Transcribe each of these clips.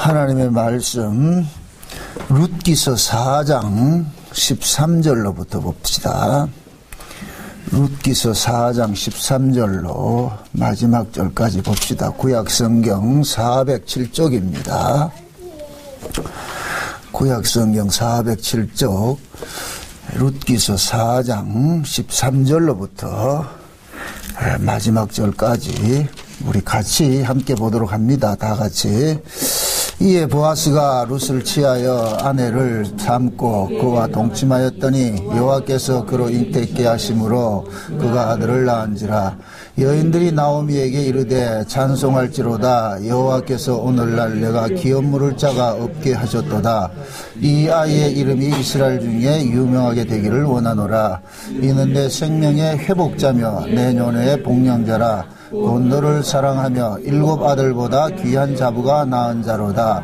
하나님의 말씀 룻기서 4장 13절로부터 봅시다. 룻기서 4장 13절로 마지막 절까지 봅시다. 구약성경 407쪽입니다. 구약성경 407쪽 룻기서 4장 13절로부터 마지막 절까지 우리 같이 함께 보도록 합니다. 다 같이. 이에 보아스가 룻을 취하여 아내를 삼고 그와 동침하였더니 여호와께서 그로 잉태케 하심으로 그가 아들을 낳은지라. 여인들이 나오미에게 이르되 찬송할지로다. 여호와께서 오늘날 내가 기업 물을 자가 없게 하셨도다. 이 아이의 이름이 이스라엘 중에 유명하게 되기를 원하노라. 이는 내 생명의 회복자며 내 년의 복량자라. 곧 너를 사랑하며 7 아들보다 귀한 자부가 낳은 자로다.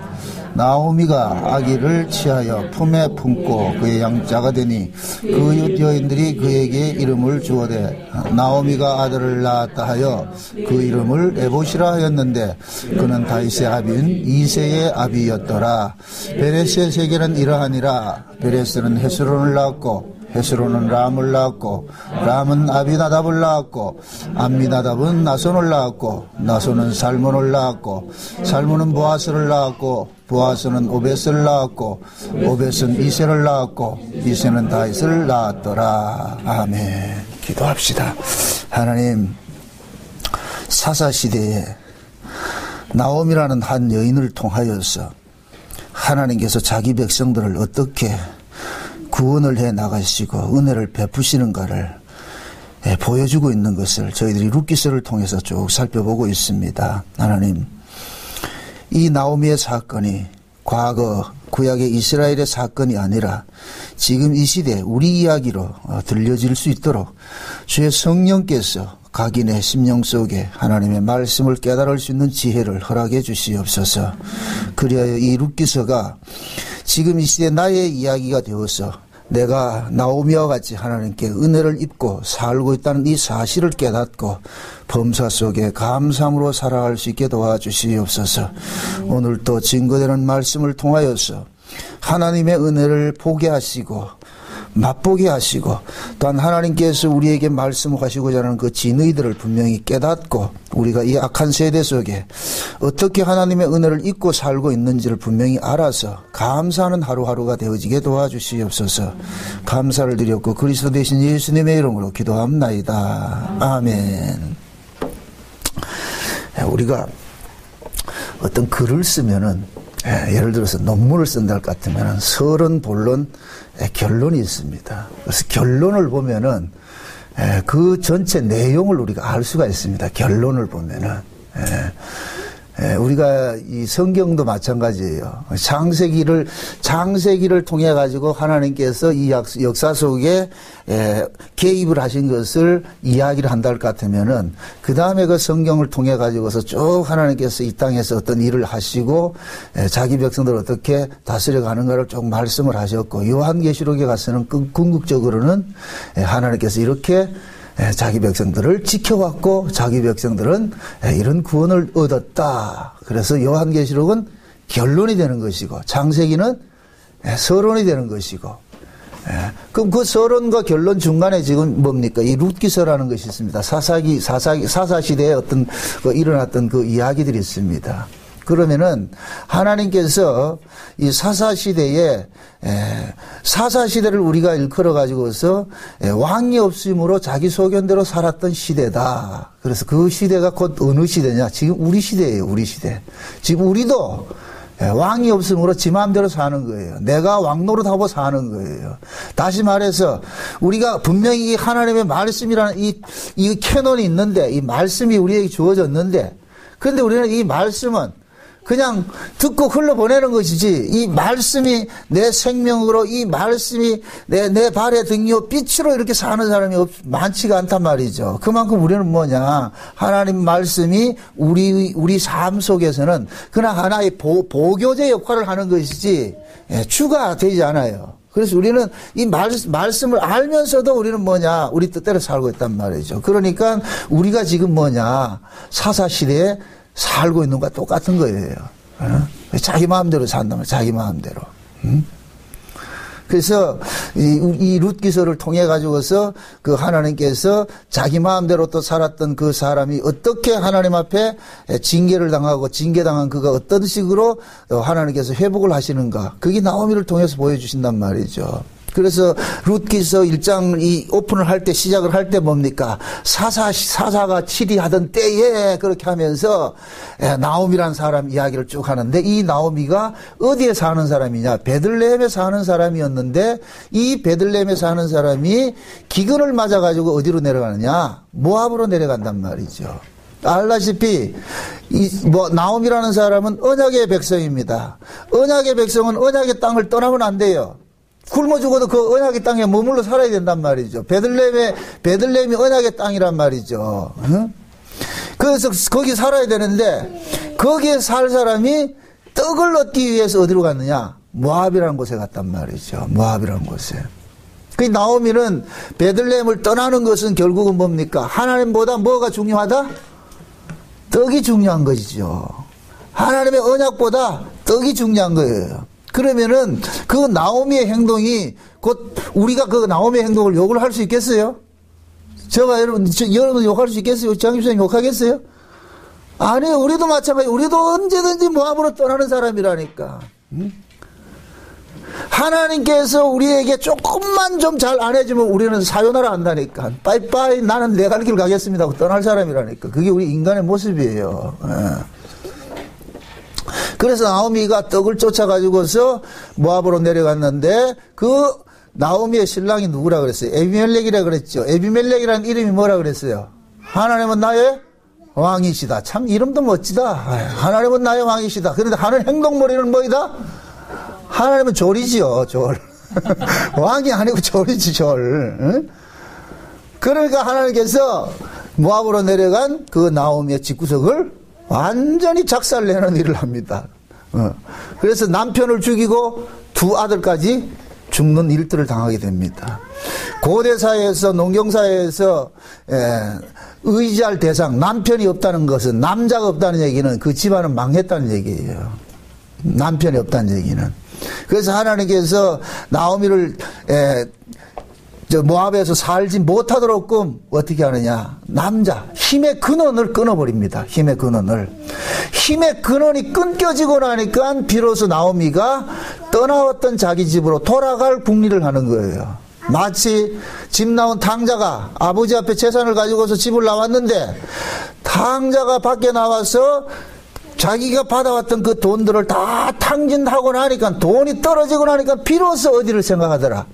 나오미가 아기를 취하여 품에 품고 그의 양자가 되니 그 여인들이 그에게 이름을 주어대 나오미가 아들을 낳았다 하여 그 이름을 에봇이라 하였는데 그는 다윗의 아비인 이새의 아비였더라. 베레스의 세계는 이러하니라. 베레스는 헤스론을 낳았고 헤스론은 람을 낳았고 람은 아비나답을 낳았고 암미나답은 나손을 낳았고 나손은 살몬을 낳았고 살몬은 보아스를 낳았고 보아스는 오벳을 낳았고 오벳은 이새를 낳았고 이새는 다윗을 낳았더라. 아멘. 기도합시다. 하나님, 사사시대에 나오미라는 한 여인을 통하여서 하나님께서 자기 백성들을 어떻게 구원을 해 나가시고 은혜를 베푸시는가를 보여주고 있는 것을 저희들이 룻기서를 통해서 쭉 살펴보고 있습니다. 하나님, 이 나오미의 사건이 과거 구약의 이스라엘의 사건이 아니라 지금 이 시대 우리 이야기로 들려질 수 있도록 주의 성령께서 각인의 심령 속에 하나님의 말씀을 깨달을 수 있는 지혜를 허락해 주시옵소서. 그리하여 이 룻기서가 지금 이 시대 나의 이야기가 되어서 내가 나오미와 같이 하나님께 은혜를 입고 살고 있다는 이 사실을 깨닫고 범사 속에 감사함으로 살아갈 수 있게 도와주시옵소서. 오늘 또 증거되는 말씀을 통하여서 하나님의 은혜를 보게 하시고 맛보게 하시고 또한 하나님께서 우리에게 말씀하시고자 하는 그 진의들을 분명히 깨닫고 우리가 이 악한 세대 속에 어떻게 하나님의 은혜를 잊고 살고 있는지를 분명히 알아서 감사하는 하루하루가 되어지게 도와주시옵소서. 감사를 드렸고 그리스도 되신 예수님의 이름으로 기도합나이다. 아멘. 우리가 어떤 글을 쓰면은 예를 들어서 논문을 쓴다 할 것 같으면 서론, 본론, 결론이 있습니다. 그래서 결론을 보면은 그 전체 내용을 우리가 알 수가 있습니다. 결론을 보면은. 우리가 이 성경도 마찬가지예요. 창세기를 통해 가지고 하나님께서 이 역사 속에 개입을 하신 것을 이야기를 한다 할 것 같으면은 그 다음에 그 성경을 통해 가지고서 쭉 하나님께서 이 땅에서 어떤 일을 하시고 자기 백성들을 어떻게 다스려 가는가를 쭉 말씀을 하셨고 요한계시록에 가서는 궁극적으로는 하나님께서 이렇게 자기 백성들을 지켜왔고 자기 백성들은 이런 구원을 얻었다. 그래서 요한계시록은 결론이 되는 것이고 창세기는 서론이 되는 것이고 그럼 그 서론과 결론 중간에 지금 뭡니까? 이 룻기서라는 것이 있습니다. 사사시대에 어떤 일어났던 그 이야기들이 있습니다. 그러면은 하나님께서 이 사사시대에 사사시대를 우리가 일컬어 가지고서 왕이 없음으로 자기 소견대로 살았던 시대다. 그래서 그 시대가 곧 어느 시대냐? 지금 우리 시대예요. 우리 시대. 지금 우리도 왕이 없음으로 지 마음대로 사는 거예요. 내가 왕 노릇하고 사는 거예요. 다시 말해서 우리가 분명히 하나님의 말씀이라는 이 캐논이 있는데 이 말씀이 우리에게 주어졌는데 그런데 우리는 이 말씀은 그냥 듣고 흘러보내는 것이지 이 말씀이 내 생명으로 이 말씀이 내 발의 등이요 빛으로 이렇게 사는 사람이 많지가 않단 말이죠. 그만큼 우리는 뭐냐 하나님 말씀이 우리 삶 속에서는 그냥 하나의 보교제 역할을 하는 것이지 주가 되지 않아요. 그래서 우리는 이 말씀을 알면서도 우리는 뭐냐 우리 뜻대로 살고 있단 말이죠. 그러니까 우리가 지금 뭐냐 사사시대에 살고 있는 것과 똑같은 거예요. 자기 마음대로 산단 말이에요. 자기 마음대로. 그래서 이 룻 기서를 통해 가지고서 그 하나님께서 자기 마음대로 또 살았던 그 사람이 어떻게 하나님 앞에 징계를 당하고 징계당한 그가 어떤 식으로 하나님께서 회복을 하시는가. 그게 나오미를 통해서 보여주신단 말이죠. 그래서 룻기서 1장 이 오픈을 할 때 시작을 할 때 뭡니까? 사사가 치리하던 때에 그렇게 하면서 나오미라는 사람 이야기를 쭉 하는데 이 나오미가 어디에 사는 사람이냐? 베들레헴에 사는 사람이었는데 이 베들레헴에 사는 사람이 기근을 맞아가지고 어디로 내려가느냐? 모압으로 내려간단 말이죠. 알다시피 나오미라는 사람은 언약의 백성입니다. 언약의 백성은 언약의 땅을 떠나면 안 돼요. 굶어 죽어도 그 언약의 땅에 머물러 살아야 된단 말이죠. 베들레헴이 언약의 땅이란 말이죠. 응? 그래서 거기 살아야 되는데 거기에 살 사람이 떡을 얻기 위해서 어디로 갔느냐? 모압이라는 곳에 갔단 말이죠. 모압이라는 곳에. 그 나오미는 베들레헴을 떠나는 것은 결국은 뭡니까? 하나님보다 뭐가 중요하다? 떡이 중요한 것이죠. 하나님의 언약보다 떡이 중요한 거예요. 그러면은 그 나오미의 행동이 곧 우리가 그 나오미의 행동을 욕을 할 수 있겠어요? 여러분 욕할 수 있겠어요? 장집사님 욕하겠어요? 아니요. 우리도 마찬가지. 우리도 언제든지 모압으로 떠나는 사람이라니까. 하나님께서 우리에게 조금만 좀 잘 안 해주면 우리는 사요나라 한다니까. 빠이빠이 나는 내 갈 길 가겠습니다 하고 떠날 사람이라니까. 그게 우리 인간의 모습이에요. 그래서 나오미가 떡을 쫓아가지고서 모압으로 내려갔는데 그 나오미의 신랑이 누구라 그랬어요? 에비멜렉이라 그랬죠. 에비멜렉이라는 이름이 뭐라 그랬어요? 하나님은 나의 왕이시다. 참 이름도 멋지다. 하나님은 나의 왕이시다. 그런데 하는 행동머리는 뭐이다? 하나님은 졸이지요. 졸. 왕이 아니고 졸이지 졸. 응? 그러니까 하나님께서 모압으로 내려간 그 나오미의 집구석을 완전히 작살내는 일을 합니다. 그래서 남편을 죽이고 두 아들까지 죽는 일들을 당하게 됩니다. 고대사회에서 농경사회에서 의지할 대상 남편이 없다는 것은 남자가 없다는 얘기는 그 집안은 망했다는 얘기예요. 남편이 없다는 얘기는. 그래서 하나님께서 나오미를 모압에서 살지 못하도록끔 어떻게 하느냐. 남자, 힘의 근원을 끊어버립니다. 힘의 근원을. 힘의 근원이 끊겨지고 나니까 비로소 나오미가 떠나왔던 자기 집으로 돌아갈 궁리를 하는 거예요. 마치 집 나온 탕자가 아버지 앞에 재산을 가지고서 집을 나왔는데 탕자가 밖에 나와서 자기가 받아왔던 그 돈들을 다 탕진하고 나니까 돈이 떨어지고 나니까 비로소 어디를 생각하더라.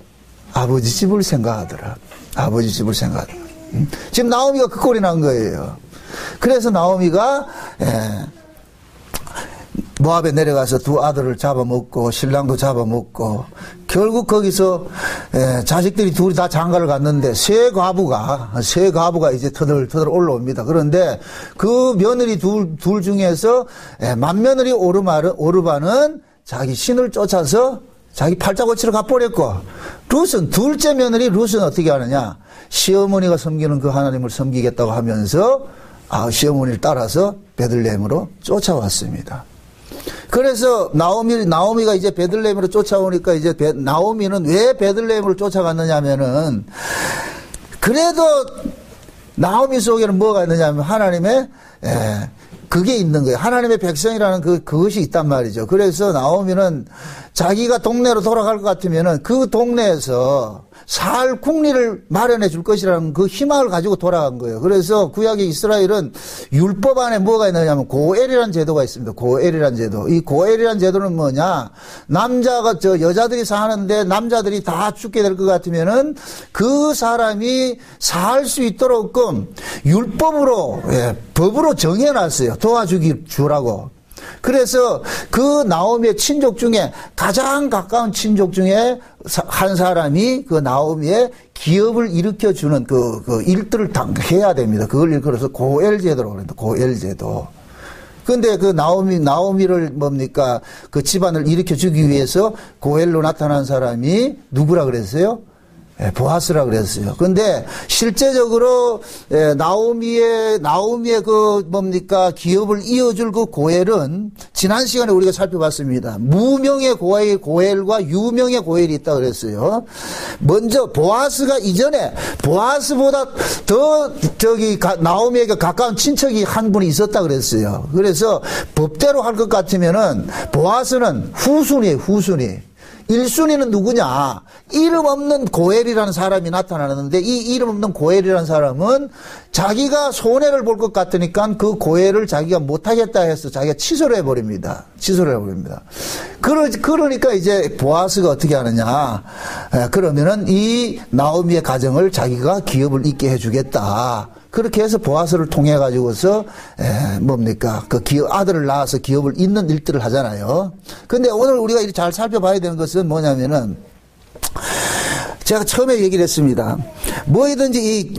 아버지 집을 생각하더라. 아버지 집을 생각하더라. 지금 나오미가 그 꼴이 난 거예요. 그래서 나오미가 모압에 내려가서 두 아들을 잡아먹고 신랑도 잡아먹고 결국 거기서 자식들이 둘이 다 장가를 갔는데 세 과부가 이제 터덜터덜 올라옵니다. 그런데 그 며느리 둘 중에서 맏며느리 오르바는 자기 신을 쫓아서 자기 팔자고치를 갚아버렸고 룻은 둘째 며느리 룻은 어떻게 하느냐. 시어머니가 섬기는 그 하나님을 섬기겠다고 하면서 시어머니를 따라서 베들레헴으로 쫓아왔습니다. 그래서 나오미가 이제 베들레헴으로 쫓아오니까 이제 나오미는 왜 베들레헴으로 쫓아갔느냐 하면은 그래도 나오미 속에는 뭐가 있느냐 하면 하나님의 그게 있는 거예요. 하나님의 백성이라는 그것이 있단 말이죠. 그래서 나오미는 자기가 동네로 돌아갈 것 같으면은 그 동네에서 살 궁리를 마련해 줄 것이라는 그 희망을 가지고 돌아간 거예요. 그래서 구약의 이스라엘은 율법 안에 뭐가 있느냐면 고엘이라는 제도가 있습니다. 고엘이라는 제도. 이 고엘이라는 제도는 뭐냐? 여자들이 사는데 남자들이 다 죽게 될 것 같으면은 그 사람이 살 수 있도록끔 율법으로, 법으로 정해놨어요. 주라고. 그래서 그 나오미의 친족 중에 가장 가까운 친족 중에 한 사람이 그 나오미의 기업을 일으켜주는 그 일들을 해야 됩니다. 그걸 일컬어서 고엘제도라고 그럽니다. 고엘제도. 근데 그 나오미를 뭡니까? 그 집안을 일으켜주기 위해서 고엘로 나타난 사람이 누구라 그랬어요? 보아스라 그랬어요. 근데 실제적으로 나오미의 그 뭡니까 기업을 이어줄 그 고엘은 지난 시간에 우리가 살펴봤습니다. 무명의 고엘과 유명의 고엘이 있다 그랬어요. 먼저 보아스가 이전에 보아스보다 더 나오미에게 가까운 친척이 한 분이 있었다 그랬어요. 그래서 법대로 할 것 같으면은 보아스는 후순위예요, 후순위. 1순위는 누구냐? 이름 없는 고엘이라는 사람이 나타나는데 이 이름 없는 고엘이라는 사람은 자기가 손해를 볼 것 같으니까 그 고엘을 자기가 못하겠다 해서 자기가 취소를 해버립니다. 취소를 해버립니다. 그러니까 이제 보아스가 어떻게 하느냐? 그러면은 이 나오미의 가정을 자기가 기업을 잇게 해주겠다. 그렇게 해서 보아스를 통해 가지고서 뭡니까 그 아들을 낳아서 기업을 잇는 일들을 하잖아요. 근데 오늘 우리가 이렇게 잘 살펴봐야 되는 것은 뭐냐면은 제가 처음에 얘기를 했습니다. 뭐든지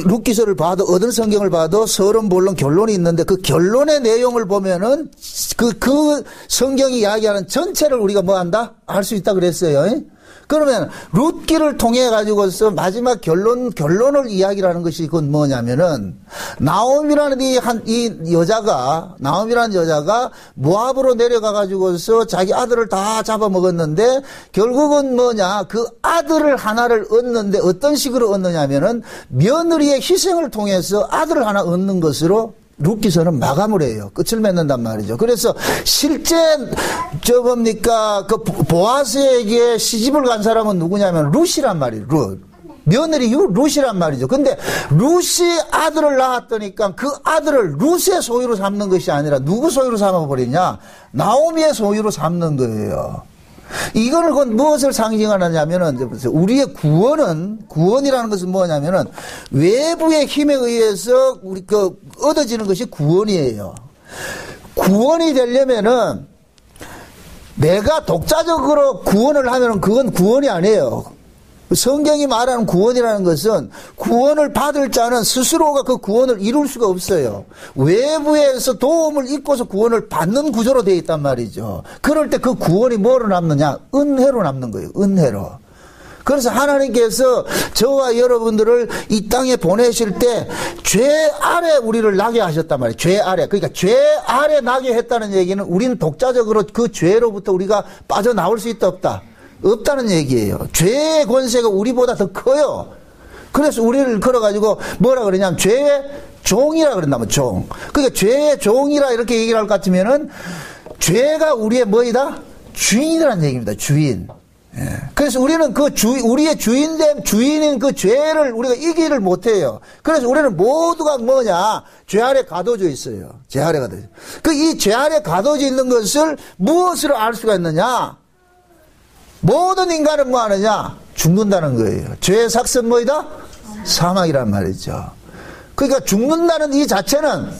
룻기서를 봐도 얻은 성경을 봐도 서론 본론 결론이 있는데 그 결론의 내용을 보면은 그 성경이 이야기하는 전체를 우리가 뭐 한다? 알 수 있다 그랬어요. 그러면 룻기를 통해 가지고서 마지막 결론을 이야기를 하는 것이 그건 뭐냐면은 나오미라는 이 여자가 모압으로 내려가 가지고서 자기 아들을 다 잡아먹었는데 결국은 뭐냐 그 아들을 하나를 얻는데 어떤 식으로 얻느냐면은 며느리의 희생을 통해서 아들을 하나 얻는 것으로 룻기서는 마감을 해요. 끝을 맺는단 말이죠. 그래서 실제 그 보아스에게 시집을 간 사람은 누구냐면 룻이란 말이에요. 룻. 며느리 룻이란 말이죠. 근데 룻이 아들을 낳았더니까 그 아들을 룻의 소유로 삼는 것이 아니라 누구 소유로 삼아버리냐? 나오미의 소유로 삼는 거예요. 이거는 무엇을 상징하느냐면은 우리의 구원이라는 것은 뭐냐면은 외부의 힘에 의해서 얻어지는 것이 구원이에요. 구원이 되려면은 내가 독자적으로 구원을 하면은 그건 구원이 아니에요. 성경이 말하는 구원이라는 것은 구원을 받을 자는 스스로가 그 구원을 이룰 수가 없어요. 외부에서 도움을 입고서 구원을 받는 구조로 되어 있단 말이죠. 그럴 때 그 구원이 뭐로 남느냐? 은혜로 남는 거예요. 은혜로. 그래서 하나님께서 저와 여러분들을 이 땅에 보내실 때 죄 아래 우리를 나게 하셨단 말이에요. 죄 아래. 그러니까 죄 아래 나게 했다는 얘기는 우리는 독자적으로 그 죄로부터 우리가 빠져나올 수 있다 없다? 없다는 얘기예요. 죄의 권세가 우리보다 더 커요. 그래서 우리를 걸어가지고 뭐라 그러냐면 죄의 종이라 그런다면 종. 그러니까 죄의 종이라 이렇게 얘기를 할 것 같으면은 죄가 우리의 뭐이다? 주인이라는 얘기입니다. 주인. 예. 그래서 우리는 우리의 주인인 그 죄를 우리가 이기를 못해요. 그래서 우리는 모두가 뭐냐? 죄 아래 가둬져 있어요. 죄 아래 가둬져. 이 죄 아래 가둬져 있는 것을 무엇으로 알 수가 있느냐? 모든 인간은 뭐 하느냐? 죽는다는 거예요. 죄의 삭은 뭐이다? 사망이란 말이죠. 그러니까 죽는다는 이 자체는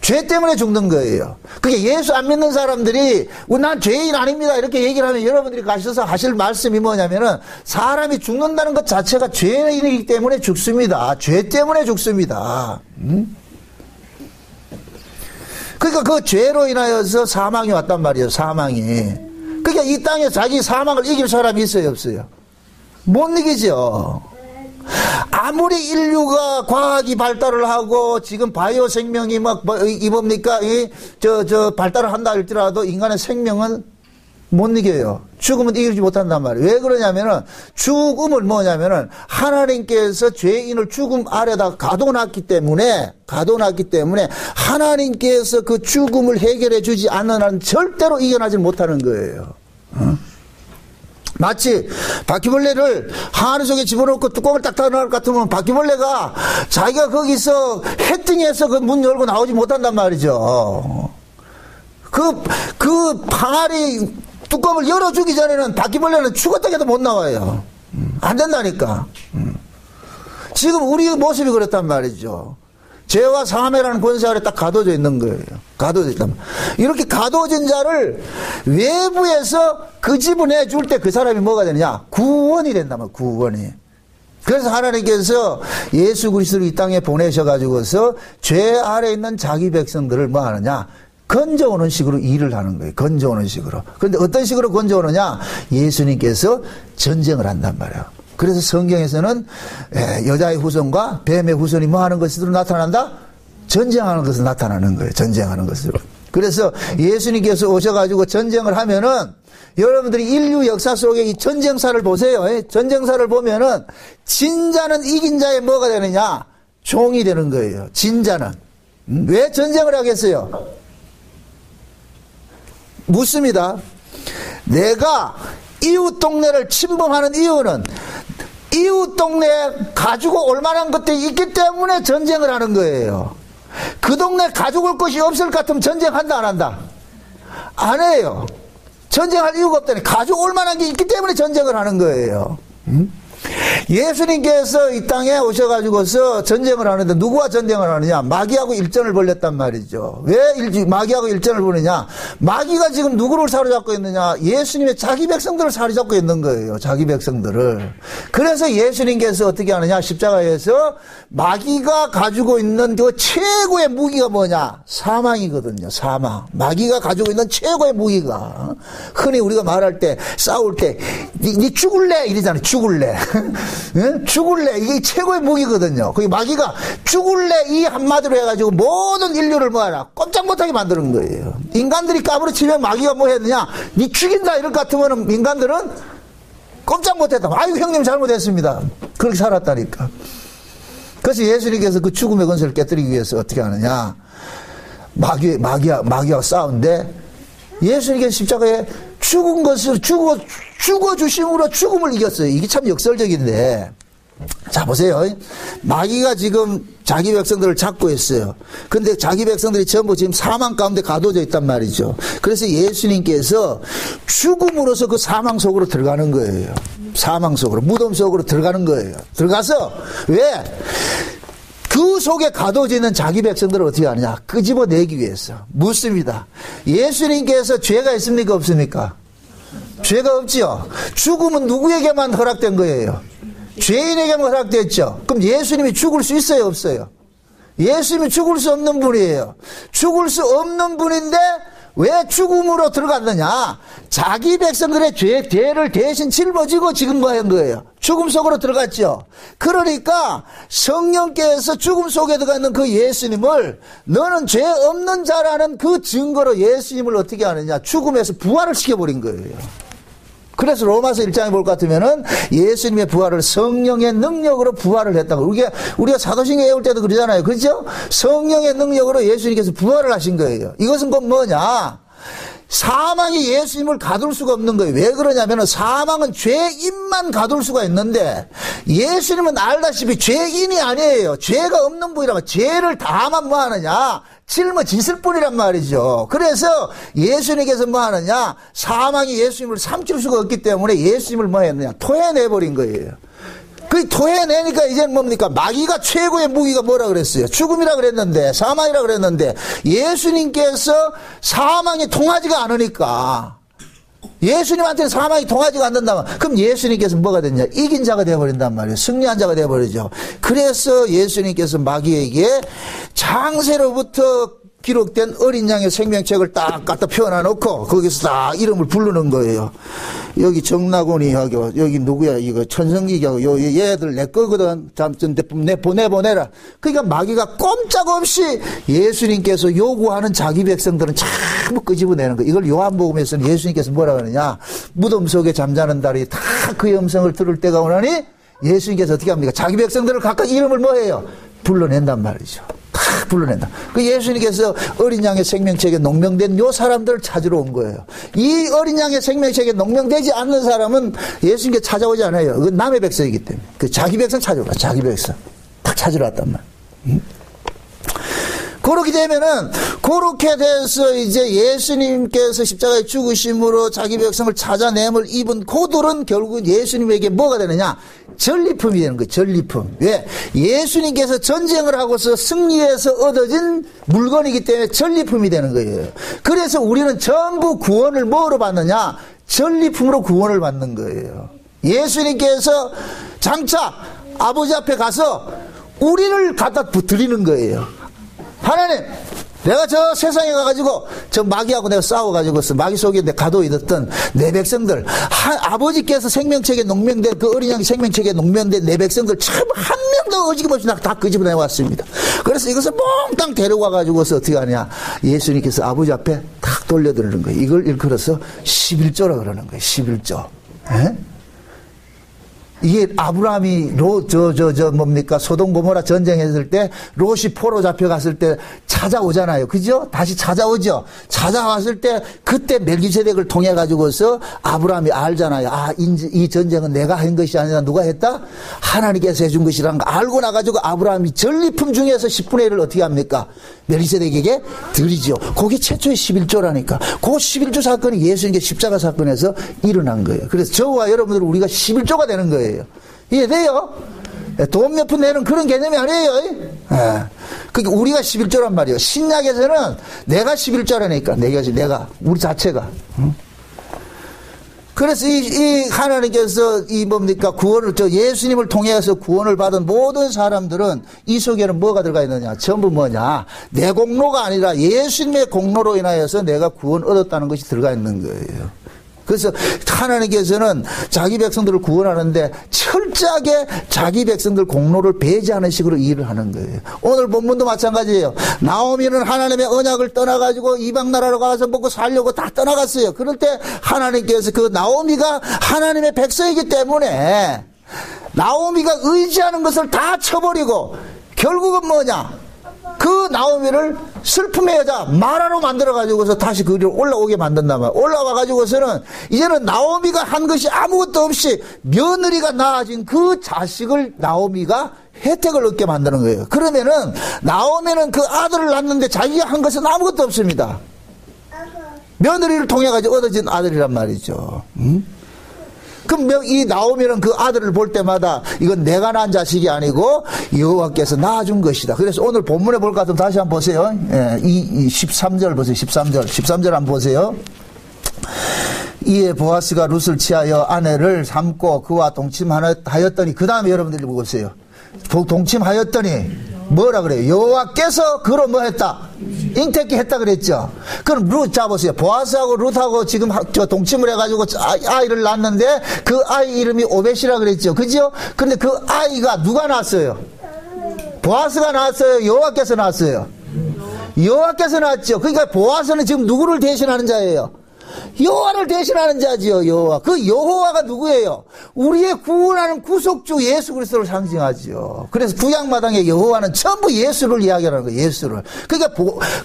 죄 때문에 죽는 거예요. 그게 예수 안 믿는 사람들이 난 죄인 아닙니다 이렇게 얘기를 하면 여러분들이 가셔서 하실 말씀이 뭐냐면은 사람이 죽는다는 것 자체가 죄인이기 때문에 죽습니다. 죄 때문에 죽습니다. 그러니까 그 죄로 인하여서 사망이 왔단 말이에요. 사망이. 그러니까 이 땅에 자기 사망을 이길 사람이 있어요, 없어요? 못 이기죠. 아무리 인류가 과학이 발달을 하고 지금 바이오 생명이 뭡니까? 발달을 한다 할지라도 인간의 생명은 못 이겨요. 죽음은 이기지 못한단 말이에요. 왜 그러냐면은 죽음을 뭐냐면은 하나님께서 죄인을 죽음 아래다 가둬놨기 때문에 하나님께서 그 죽음을 해결해 주지 않는 한은 절대로 이겨나지 못하는 거예요. 마치 바퀴벌레를 하늘 속에 집어넣고 뚜껑을 딱 닫아놓을 것 같으면 바퀴벌레가 자기가 거기서 해팅해서 그 문 열고 나오지 못한단 말이죠. 그 항아리 뚜껑을 열어주기 전에는 바퀴벌레는 죽었다 해도 못 나와요. 안 된다니까. 지금 우리의 모습이 그렇단 말이죠. 죄와 사함이라는 권세 아래 딱 가둬져 있는 거예요. 가둬져 있단 말이에요. 이렇게 가둬진 자를 외부에서 그 지분해 줄 때 그 사람이 뭐가 되느냐? 구원이 된단 말이에요. 구원이. 그래서 하나님께서 예수 그리스도를 이 땅에 보내셔가지고서 죄 아래 있는 자기 백성들을 뭐 하느냐? 건져오는 식으로 일을 하는 거예요. 건져오는 식으로. 그런데 어떤 식으로 건져오느냐? 예수님께서 전쟁을 한단 말이에요. 그래서 성경에서는 여자의 후손과 뱀의 후손이 뭐 하는 것으로 나타난다? 전쟁하는 것으로 나타나는 거예요. 전쟁하는 것으로. 그래서 예수님께서 오셔가지고 전쟁을 하면은 여러분들이 인류 역사 속에 이 전쟁사를 보세요. 전쟁사를 보면은 진자는 이긴 자의 뭐가 되느냐? 종이 되는 거예요. 진자는. 왜 전쟁을 하겠어요? 묻습니다. 내가 이웃 동네를 침범하는 이유는 이웃 동네에 가지고 올 만한 것들이 있기 때문에 전쟁을 하는 거예요. 그 동네 가지고 올 것이 없을 것 같으면 전쟁한다 안 한다? 안 해요. 전쟁할 이유가 없다니. 가지고 올 만한 게 있기 때문에 전쟁을 하는 거예요. 예수님께서 이 땅에 오셔가지고서 전쟁을 하는데 누구와 전쟁을 하느냐? 마귀하고 일전을 벌였단 말이죠. 왜 마귀하고 일전을 벌이냐? 마귀가 지금 누구를 사로잡고 있느냐? 예수님의 자기 백성들을 사로잡고 있는 거예요. 자기 백성들을. 그래서 예수님께서 어떻게 하느냐? 십자가에서 마귀가 가지고 있는 그 최고의 무기가 뭐냐? 사망이거든요. 사망. 마귀가 가지고 있는 최고의 무기가. 흔히 우리가 말할 때, 싸울 때, 니 죽을래? 이러잖아요. 죽을래. 죽을래. 이게 최고의 무기거든요. 거기 마귀가 죽을래 이 한마디로 해가지고 모든 인류를 뭐하라 꼼짝 못하게 만드는 거예요. 인간들이 까부러치면 마귀가 뭐 했느냐? 니 죽인다 이럴 것 같으면 인간들은 꼼짝 못했다. 아이고 형님 잘못했습니다. 그렇게 살았다니까. 그래서 예수님께서 그 죽음의 권세를 깨뜨리기 위해서 어떻게 하느냐? 마귀와 싸운데 예수님께서 십자가에 죽은 것을 죽어주심으로 죽음을 이겼어요. 이게 참 역설적인데. 자, 보세요. 마귀가 지금 자기 백성들을 잡고 있어요. 근데 자기 백성들이 전부 지금 사망 가운데 가둬져 있단 말이죠. 그래서 예수님께서 죽음으로써 그 사망 속으로 들어가는 거예요. 사망 속으로, 무덤 속으로 들어가는 거예요. 들어가서, 왜? 그 속에 가둬져 있는 자기 백성들을 어떻게 하느냐? 끄집어내기 위해서. 묻습니다. 예수님께서 죄가 있습니까? 없습니까? 죄가 없지요. 죽음은 누구에게만 허락된 거예요? 죄인에게만 허락됐죠. 그럼 예수님이 죽을 수 있어요? 없어요? 예수님이 죽을 수 없는 분이에요. 죽을 수 없는 분인데 왜 죽음으로 들어갔느냐? 자기 백성들의 죄를 대신 짊어지고 지금 뭐 한 거예요? 죽음 속으로 들어갔죠. 그러니까 성령께서 죽음 속에 들어가 있는 그 예수님을 너는 죄 없는 자라는 그 증거로 예수님을 어떻게 하느냐? 죽음에서 부활을 시켜버린 거예요. 그래서 로마서 1장에 볼 것 같으면은 예수님의 부활을 성령의 능력으로 부활을 했다고. 우리가 사도신경 외울 때도 그러잖아요. 그렇죠? 성령의 능력으로 예수님께서 부활을 하신 거예요. 이것은 곧 뭐냐? 사망이 예수님을 가둘 수가 없는 거예요. 왜 그러냐면은 사망은 죄인만 가둘 수가 있는데 예수님은 알다시피 죄인이 아니에요. 죄가 없는 분이라면 죄를 다만 뭐 하느냐? 짊어지실 뿐이란 말이죠. 그래서 예수님께서 뭐 하느냐? 사망이 예수님을 삼킬 수가 없기 때문에 예수님을 뭐 했느냐? 토해내버린 거예요. 그 토해내니까 이제는 뭡니까? 마귀가 최고의 무기가 뭐라 그랬어요? 죽음이라 그랬는데, 사망이라 그랬는데, 예수님께서 사망이 통하지가 않으니까, 예수님한테는 사망이 통하지가 않는다면, 그럼 예수님께서 뭐가 됐냐? 이긴 자가 되어버린단 말이에요. 승리한 자가 되어버리죠. 그래서 예수님께서 마귀에게 장세로부터 기록된 어린 양의 생명책을 딱 갖다 펴놔 놓고 거기서 다 이름을 부르는 거예요. 여기 정나곤이 하고 여기 누구야 이거 천성기하고 얘들 내 거거든. 잠깐 내 보내라. 그러니까 마귀가 꼼짝없이 예수님께서 요구하는 자기 백성들은 전부 끄집어내는 거예요. 이걸 요한복음에서는 예수님께서 뭐라 그러느냐? 무덤 속에 잠자는 달이 다 그의 음성을 들을 때가 오나니 예수님께서 어떻게 합니까? 자기 백성들을 각각 이름을 뭐 해요? 불러낸단 말이죠. 다 불러낸다. 그 예수님께서 어린 양의 생명책에 농명된 요 사람들을 찾으러 온 거예요. 이 어린 양의 생명책에 농명되지 않는 사람은 예수님께 찾아오지 않아요. 그 남의 백성이기 때문에. 그 자기 백성 찾으러 와. 자기 백성. 딱 찾으러 왔단 말이에요. 그렇게 되면은, 그렇게 돼서 이제 예수님께서 십자가에 죽으심으로 자기 백성을 찾아냄을 입은 그들은 결국 예수님에게 뭐가 되느냐? 전리품이 되는 거예요. 전리품. 왜? 예수님께서 전쟁을 하고서 승리해서 얻어진 물건이기 때문에 전리품이 되는 거예요. 그래서 우리는 전부 구원을 뭐로 받느냐? 전리품으로 구원을 받는 거예요. 예수님께서 장차 아버지 앞에 가서 우리를 갖다 드리는 거예요. 하나님, 내가 저 세상에 가가지고 저 마귀하고 내가 싸워가지고서 마귀 속에 내 가둬 있었던 내 백성들, 아버지께서 생명책에 농명된 그 어린 양이 생명책에 농명된 내 백성들 참 한 명도 어지김없이 다 끄집어내 왔습니다. 그래서 이것을 몽땅 데려와 가지고서 어떻게 하냐, 예수님께서 아버지 앞에 탁 돌려드리는 거예요. 이걸 일컬어서 11조라 그러는 거예요. 11조. 에? 이게 아브라함이 뭡니까? 소돔 고모라 전쟁했을 때 롯이 포로 잡혀갔을 때 찾아오잖아요. 그죠? 다시 찾아오죠? 찾아왔을 때 그때 멜기세덱을 통해 가지고서 아브라함이 알잖아요. 아, 이 전쟁은 내가 한 것이 아니라 누가 했다? 하나님께서 해준 것이라는 거 알고 나가지고 아브라함이 전리품 중에서 10분의 1을 어떻게 합니까? 멜기세덱에게 드리죠. 그게 최초의 11조라니까. 그 11조 사건이 예수님의 십자가 사건에서 일어난 거예요. 그래서 저와 여러분들 우리가 11조가 되는 거예요. 이해돼요? 돈 몇 푼 내는 그런 개념이 아니에요. 그러니까 우리가 11조란 말이에요. 신약에서는 내가 11조라니까. 내가 우리 자체가. 그래서 이 하나님께서 구원을, 예수님을 통해서 구원을 받은 모든 사람들은 이 속에는 뭐가 들어가 있느냐? 전부 뭐냐? 내 공로가 아니라 예수님의 공로로 인하여서 내가 구원 얻었다는 것이 들어가 있는 거예요. 그래서 하나님께서는 자기 백성들을 구원하는데 철저하게 자기 백성들 공로를 배제하는 식으로 일을 하는 거예요. 오늘 본문도 마찬가지예요. 나오미는 하나님의 언약을 떠나가지고 이방 나라로 가서 먹고 살려고 다 떠나갔어요. 그럴 때 하나님께서 그 나오미가 하나님의 백성이기 때문에 나오미가 의지하는 것을 다 쳐버리고 결국은 뭐냐? 그 나오미를 슬픔의 여자 마라로 만들어가지고서 다시 그리로 올라오게 만든단 말이야. 올라와가지고서는 이제는 나오미가 한 것이 아무것도 없이 며느리가 낳아진 그 자식을 나오미가 혜택을 얻게 만드는 거예요. 그러면은 나오미는 그 아들을 낳는데 자기가 한 것은 아무것도 없습니다. 며느리를 통해가지고 얻어진 아들이란 말이죠. 그럼 이 나오미는 그 아들을 볼 때마다 이건 내가 낳은 자식이 아니고 여호와께서 낳아준 것이다. 그래서 오늘 본문에 볼 것 같으면 다시 한번 보세요. 이 13절 보세요. 13절 한번 보세요. 이에 보아스가 룻을 취하여 아내를 삼고 그와 동침하였더니, 그 다음에 여러분들이 보세요. 동침하였더니 뭐라 그래요? 여호와께서 그로 뭐 했다? 잉태케 했다 그랬죠. 그럼 룻 잡으세요. 보아스하고 룻하고 지금 동침을 해가지고 아이를 낳았는데 그 아이 이름이 오벳이라 그랬죠. 그죠? 근데 그 아이가 누가 낳았어요? 보아스가 낳았어요? 여호와께서 낳았어요? 여호와께서 낳았죠. 그러니까 보아스는 지금 누구를 대신하는 자예요? 여호와를 대신하는 자지요. 여호와. 그 여호와가 누구예요? 우리의 구원하는 구속주 예수 그리스도를 상징하죠. 그래서 구약마당의 여호와는 전부 예수를 이야기하는 거예요. 예수를. 그러니까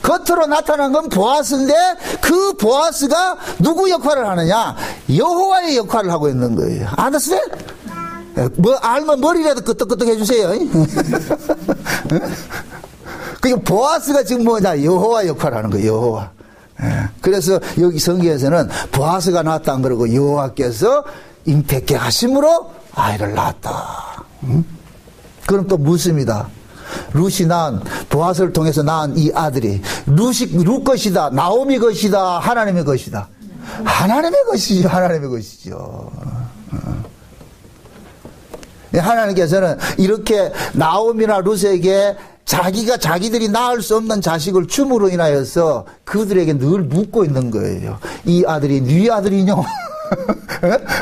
겉으로 나타난 건 보아스인데 그 보아스가 누구 역할을 하느냐? 여호와의 역할을 하고 있는 거예요. 알았어요? 알면 머리라도 끄떡끄떡 해주세요. 그러니까 보아스가 지금 뭐냐? 여호와 역할을 하는 거예요. 여호와. 그래서 여기 성경에서는 보아스가 낳았다 안 그러고 여호와께서 잉태케 하심으로 아이를 낳았다. 그럼 또 묻습니다. 룻이 낳은, 보아스를 통해서 낳은 이 아들이 룻 것이다, 나오미 것이다, 하나님의 것이다? 하나님의 것이죠. 하나님의 것이죠. 하나님께서는 이렇게 나오미나 룻에게 자기들이 낳을 수 없는 자식을 줌으로 인하여서 그들에게 늘 묻고 있는 거예요. 이 아들이 네 아들이냐?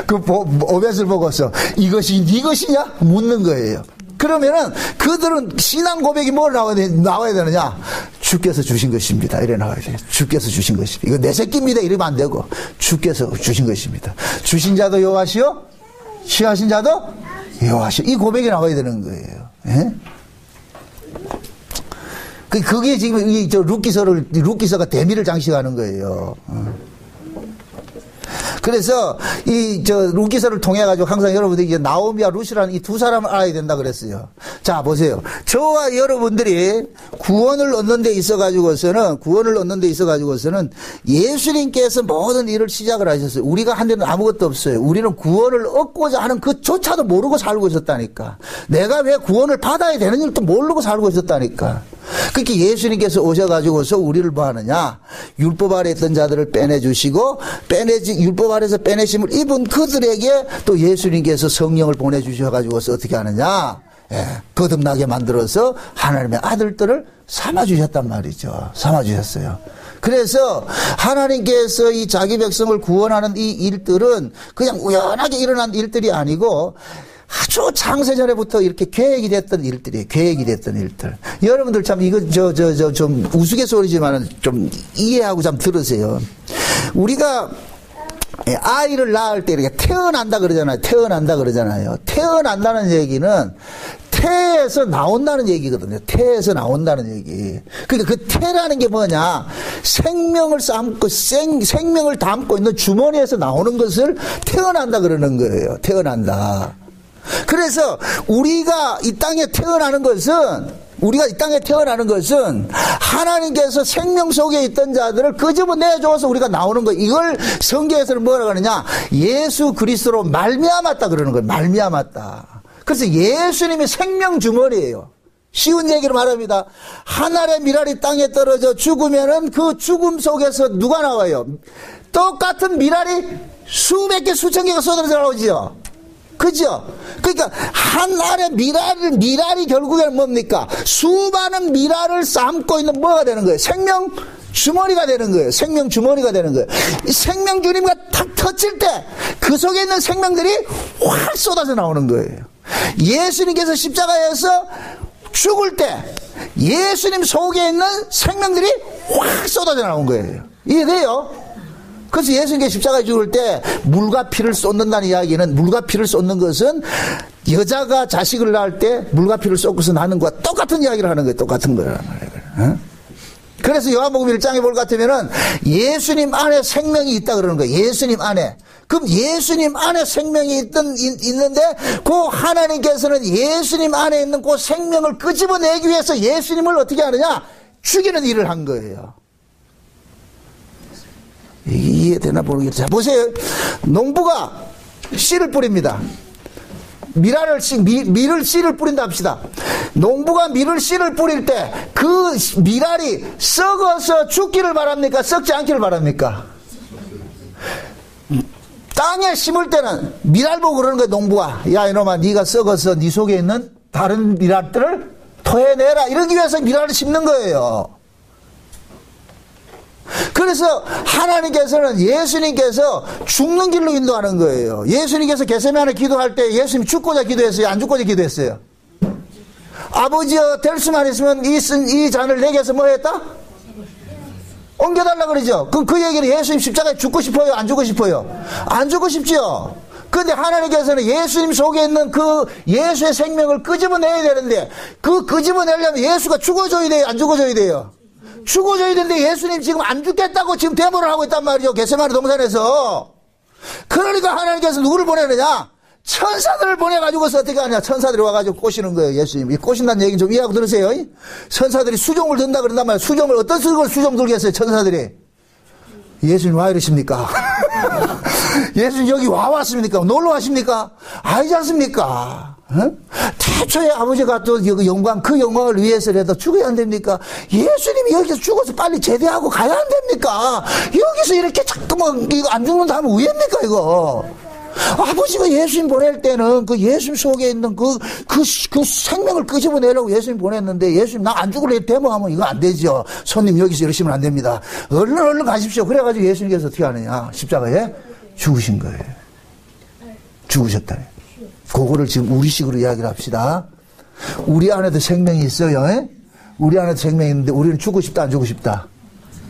그 오벳을 보고서 이것이 네 것이냐? 묻는 거예요. 그러면은 그들은 신앙 고백이 뭘 나와야 되느냐? 주께서 주신 것입니다. 이래 나와야 돼요. 주께서 주신 것입니다. 이거 내 새끼입니다. 이러면 안 되고 주께서 주신 것입니다. 주신 자도 여호와시요, 취하신 자도 여호와시요. 이 고백이 나와야 되는 거예요. 예? 그게 지금 룻기서가 대미를 장식하는 거예요. 그래서 룻기서를 통해 가지고 항상 여러분들이 나오미와 룻이라는 이 두 사람을 알아야 된다 그랬어요. 자, 보세요. 저와 여러분들이 구원을 얻는 데 있어 가지고서는 예수님께서 모든 일을 시작을 하셨어요. 우리가 한 데는 아무것도 없어요. 우리는 구원을 얻고자 하는 그조차도 모르고 살고 있었다니까. 내가 왜 구원을 받아야 되는 일도 모르고 살고 있었다니까. 그렇게 예수님께서 오셔가지고서 우리를 뭐 하느냐? 율법 아래 있던 자들을 빼내주시고, 율법 아래서 빼내심을 입은 그들에게 또 예수님께서 성령을 보내주셔가지고서 어떻게 하느냐? 거듭나게 만들어서 하나님의 아들들을 삼아주셨단 말이죠. 삼아주셨어요. 그래서 하나님께서 이 자기 백성을 구원하는 이 일들은 그냥 우연하게 일어난 일들이 아니고 아주 창세전에부터 이렇게 계획이 됐던 일들이에요. 계획이 됐던 일들. 여러분들 참 이거 좀 우스갯소리지만 좀 이해하고 좀 들으세요. 우리가 아이를 낳을 때 이렇게 태어난다 그러잖아요. 태어난다 그러잖아요. 태어난다는 얘기는 태에서 나온다는 얘기거든요. 태에서 나온다는 얘기. 그러니까 그 태라는 게 뭐냐? 생명을 담고 생명을 담고 있는 주머니에서 나오는 것을 태어난다 그러는 거예요. 태어난다. 그래서 우리가 이 땅에 태어나는 것은 하나님께서 생명 속에 있던 자들을 끄집어내줘서 우리가 나오는 거예요. 이걸 성경에서는 뭐라고 하느냐? 예수 그리스도로 말미암았다 그러는 거예요. 말미암았다. 그래서 예수님이 생명 주머니예요. 쉬운 얘기로 말합니다. 한 알의 밀알이 땅에 떨어져 죽으면은 그 죽음 속에서 누가 나와요? 똑같은 밀알이 수백 개 수천 개가 쏟아져 나오지요. 그죠? 그러니까 한 알의 밀알이 결국에는 뭡니까? 수많은 밀알을 삶고 있는 뭐가 되는 거예요? 생명 주머니가 되는 거예요. 생명 주머니가 되는 거예요. 이 생명 주머니가 탁 터질 때 그 속에 있는 생명들이 확 쏟아져 나오는 거예요. 예수님께서 십자가에서 죽을 때 예수님 속에 있는 생명들이 확 쏟아져 나온 거예요. 이해돼요? 그래서 예수님께서 십자가에 죽을 때 물과 피를 쏟는다는 이야기는, 물과 피를 쏟는 것은 여자가 자식을 낳을 때 물과 피를 쏟고서 나는 것과 똑같은 이야기를 하는 거예요. 똑같은 거란 말이에요. 그래서 요한복음 1장에 볼 것 같으면은 예수님 안에 생명이 있다 그러는 거예요. 예수님 안에. 그럼 예수님 안에 생명이 있는데 그 하나님께서는 예수님 안에 있는 그 생명을 끄집어내기 위해서 예수님을 어떻게 하느냐? 죽이는 일을 한 거예요. 이해되나 모르겠어요. 자, 보세요. 농부가 씨를 뿌립니다. 밀을 씨를 뿌린다 합시다. 농부가 씨를 뿌릴 때 그 밀알이 썩어서 죽기를 바랍니까? 썩지 않기를 바랍니까? 땅에 심을 때는 밀알 보고 그러는 거예요. 농부가, 야 이놈아, 네가 썩어서 네 속에 있는 다른 밀알들을 토해내라, 이러기 위해서 밀알을 심는 거예요. 그래서 하나님께서는 예수님께서 죽는 길로 인도하는 거예요. 예수님께서 겟세마네 기도할 때 예수님이 죽고자 기도했어요? 안 죽고자 기도했어요? 아버지여, 될 수만 있으면 이 잔을 내게서 뭐 했다? 옮겨달라 그러죠. 그 얘기는 예수님 십자가에 죽고 싶어요? 안 죽고 싶어요? 안 죽고 싶죠. 그런데 하나님께서는 예수님 속에 있는 그 예수의 생명을 끄집어내야 되는데, 그 끄집어내려면 예수가 죽어줘야 돼요? 안 죽어줘야 돼요? 죽어줘야 되는데 예수님 지금 안 죽겠다고 지금 데모를 하고 있단 말이죠. 겟세마네 동산에서. 그러니까 하나님께서 누구를 보내느냐? 천사들을 보내가지고서 어떻게 하냐? 천사들이 와가지고 꼬시는 거예요. 예수님. 이 꼬신다는 얘기 좀 이해하고 들으세요. 천사들이 수종을 든다 그런단 말이에요. 수종을, 어떤 수종 들겠어요? 천사들이. 예수님 와 이러십니까? 예수님 여기 와 왔습니까? 놀러 왔습니까? 아니지 않습니까? 태초에 아버지가 또 영광, 그 영광을 위해서라도 죽어야 안 됩니까? 예수님이 여기서 죽어서 빨리 제대하고 가야 안 됩니까? 여기서 이렇게 자꾸만 이거 안 죽는다 하면 우회입니까 이거? 아버지가 예수님 보낼 때는 그 예수님 속에 있는 그 생명을 끄집어내려고 예수님 보냈는데, 예수님 나 안 죽을래 데모하면 이거 안 되죠. 손님 여기서 이러시면 안 됩니다. 얼른 가십시오. 그래가지고 예수님께서 어떻게 하느냐? 십자가에 죽으신 거예요. 죽으셨다. 그거를 지금 우리식으로 이야기를 합시다. 우리 안에도 생명이 있어요. 우리 안에도 생명이 있는데 우리는 죽고 싶다, 안 죽고 싶다?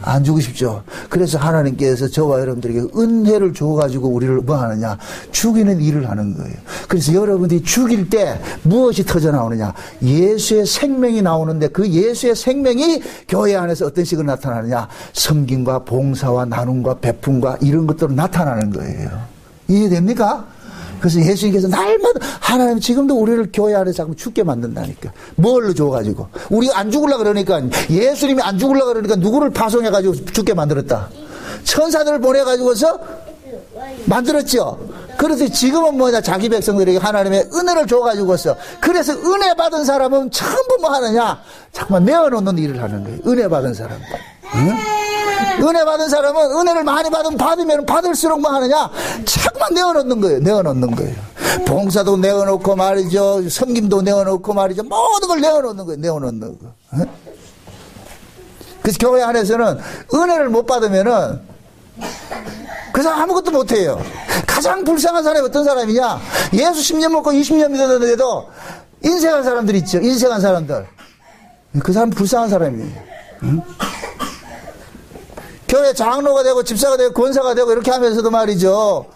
안 죽고 싶죠. 그래서 하나님께서 저와 여러분들에게 은혜를 줘가지고 우리를 뭐 하느냐? 죽이는 일을 하는 거예요. 그래서 여러분들이 죽일 때 무엇이 터져 나오느냐? 예수의 생명이 나오는데, 그 예수의 생명이 교회 안에서 어떤 식으로 나타나느냐? 섬김과 봉사와 나눔과 베품과 이런 것들로 나타나는 거예요. 이해됩니까? 그래서 예수님께서 날마다, 하나님 지금도 우리를 교회 안에 자꾸 죽게 만든다니까. 뭘로 줘가지고. 우리가 안 죽으려고 그러니까, 예수님이 안 죽으려고 그러니까 누구를 파송해가지고 죽게 만들었다? 천사들을 보내가지고서 만들었죠. 그래서 지금은 뭐냐? 자기 백성들에게 하나님의 은혜를 줘가지고서. 그래서 은혜 받은 사람은 전부 뭐 하느냐? 잠깐만 내어놓는 일을 하는 거예요. 은혜 받은 사람. 응? 은혜 받은 사람은 은혜를 많이 받으면 받을수록 뭐 하느냐? 자꾸만 내어놓는 거예요. 내어놓는 거예요. 봉사도 내어놓고 말이죠. 섬김도 내어놓고 말이죠. 모든 걸 내어놓는 거예요. 내어놓는 거. 그래서 교회 안에서는 은혜를 못 받으면은 그 사람 아무것도 못해요. 가장 불쌍한 사람이 어떤 사람이냐? 예수 10년 먹고 20년 믿었는데도 인생한 사람들 있죠. 인생한 사람들. 그 사람 불쌍한 사람이에요. 응? 교회 장로가 되고 집사가 되고 권사가 되고 이렇게 하면서도 말이죠.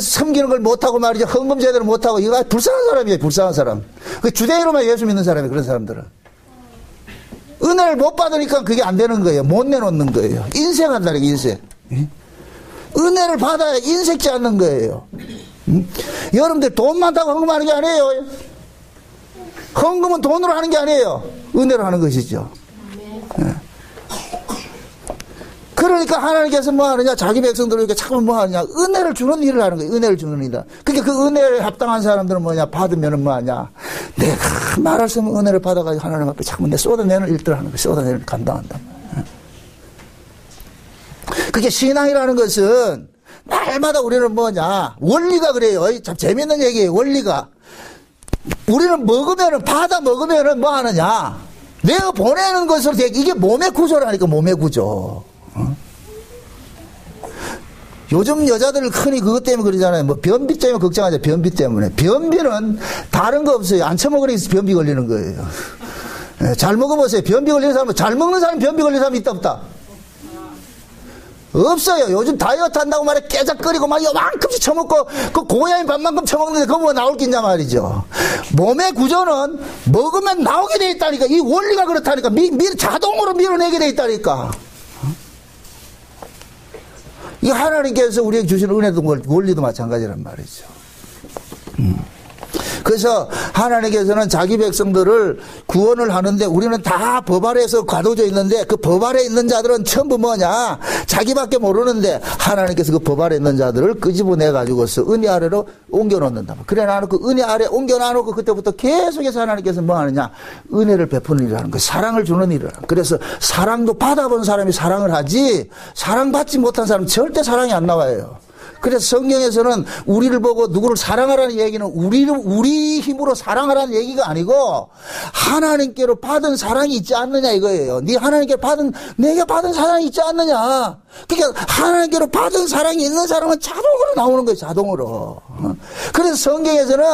섬기는 걸 못하고 말이죠. 헌금 제대로 못하고 이거 불쌍한 사람이에요. 불쌍한 사람. 그 주대인으로만 예수 믿는 사람이에요. 그런 사람들은. 은혜를 못 받으니까 그게 안 되는 거예요. 못 내놓는 거예요. 인색한다는 게 인색. 은혜를 받아야 인색지 않는 거예요. 여러분들 돈 많다고 헌금하는 게 아니에요. 헌금은 돈으로 하는 게 아니에요. 은혜로 하는 것이죠. 그러니까 하나님께서 뭐 하느냐? 자기 백성들에게 자꾸 뭐 하느냐? 은혜를 주는 일을 하는 거예요. 은혜를 주는 일이다. 그러니까 그 은혜에 합당한 사람들은 뭐냐? 받으면은 뭐 하냐? 내가 말할 수 없는 은혜를 받아가지고 하나님 앞에 자꾸 내 쏟아내는 일들을 하는 거예요. 쏟아내는 감당한다. 그게 신앙이라는 것은 날마다 우리는 뭐냐? 원리가 그래요. 참 재밌는 얘기예요. 원리가. 우리는 먹으면은, 받아 먹으면은 뭐 하느냐? 내가 보내는 것으로 이게 몸의 구조라니까, 몸의 구조. 요즘 여자들 흔히 그것 때문에 그러잖아요. 뭐 변비 때문에 걱정하죠. 변비 때문에. 변비는 다른 거 없어요. 안 처먹으니까 변비 걸리는 거예요. 잘 먹어보세요. 변비 걸리는 사람은, 잘 먹는 사람 변비 걸리는 사람이 있다 없다? 없어요. 요즘 다이어트 한다고 말해 깨작거리고 막 요만큼씩 처먹고 그 고양이 밥만큼 처먹는데 그거 뭐 나올 게 있냐 말이죠. 몸의 구조는 먹으면 나오게 돼 있다니까. 이 원리가 그렇다니까. 자동으로 밀어내게 돼 있다니까. 이 하나님께서 우리에게 주시는 은혜도 원리도 마찬가지란 말이죠. 그래서 하나님께서는 자기 백성들을 구원을 하는데 우리는 다 법 아래에서 가둬져 있는데 그 법 아래에 있는 자들은 전부 뭐냐? 자기밖에 모르는데 하나님께서 그 법 아래에 있는 자들을 끄집어내 가지고서 은혜 아래로 옮겨놓는다. 그래 놔놓고 은혜 아래 옮겨놔놓고 그때부터 계속해서 하나님께서 뭐 하느냐? 은혜를 베푸는 일을 하는 거예요. 사랑을 주는 일을 하는 거예요. 그래서 사랑도 받아본 사람이 사랑을 하지 사랑받지 못한 사람은 절대 사랑이 안 나와요. 그래서 성경에서는 우리를 보고 누구를 사랑하라는 얘기는 우리 힘으로 사랑하라는 얘기가 아니고 하나님께로 받은 사랑이 있지 않느냐 이거예요. 네 하나님께 내가 받은 사랑이 있지 않느냐. 그러니까 하나님께로 받은 사랑이 있는 사람은 자동으로 나오는 거예요. 자동으로. 그래서 성경에서는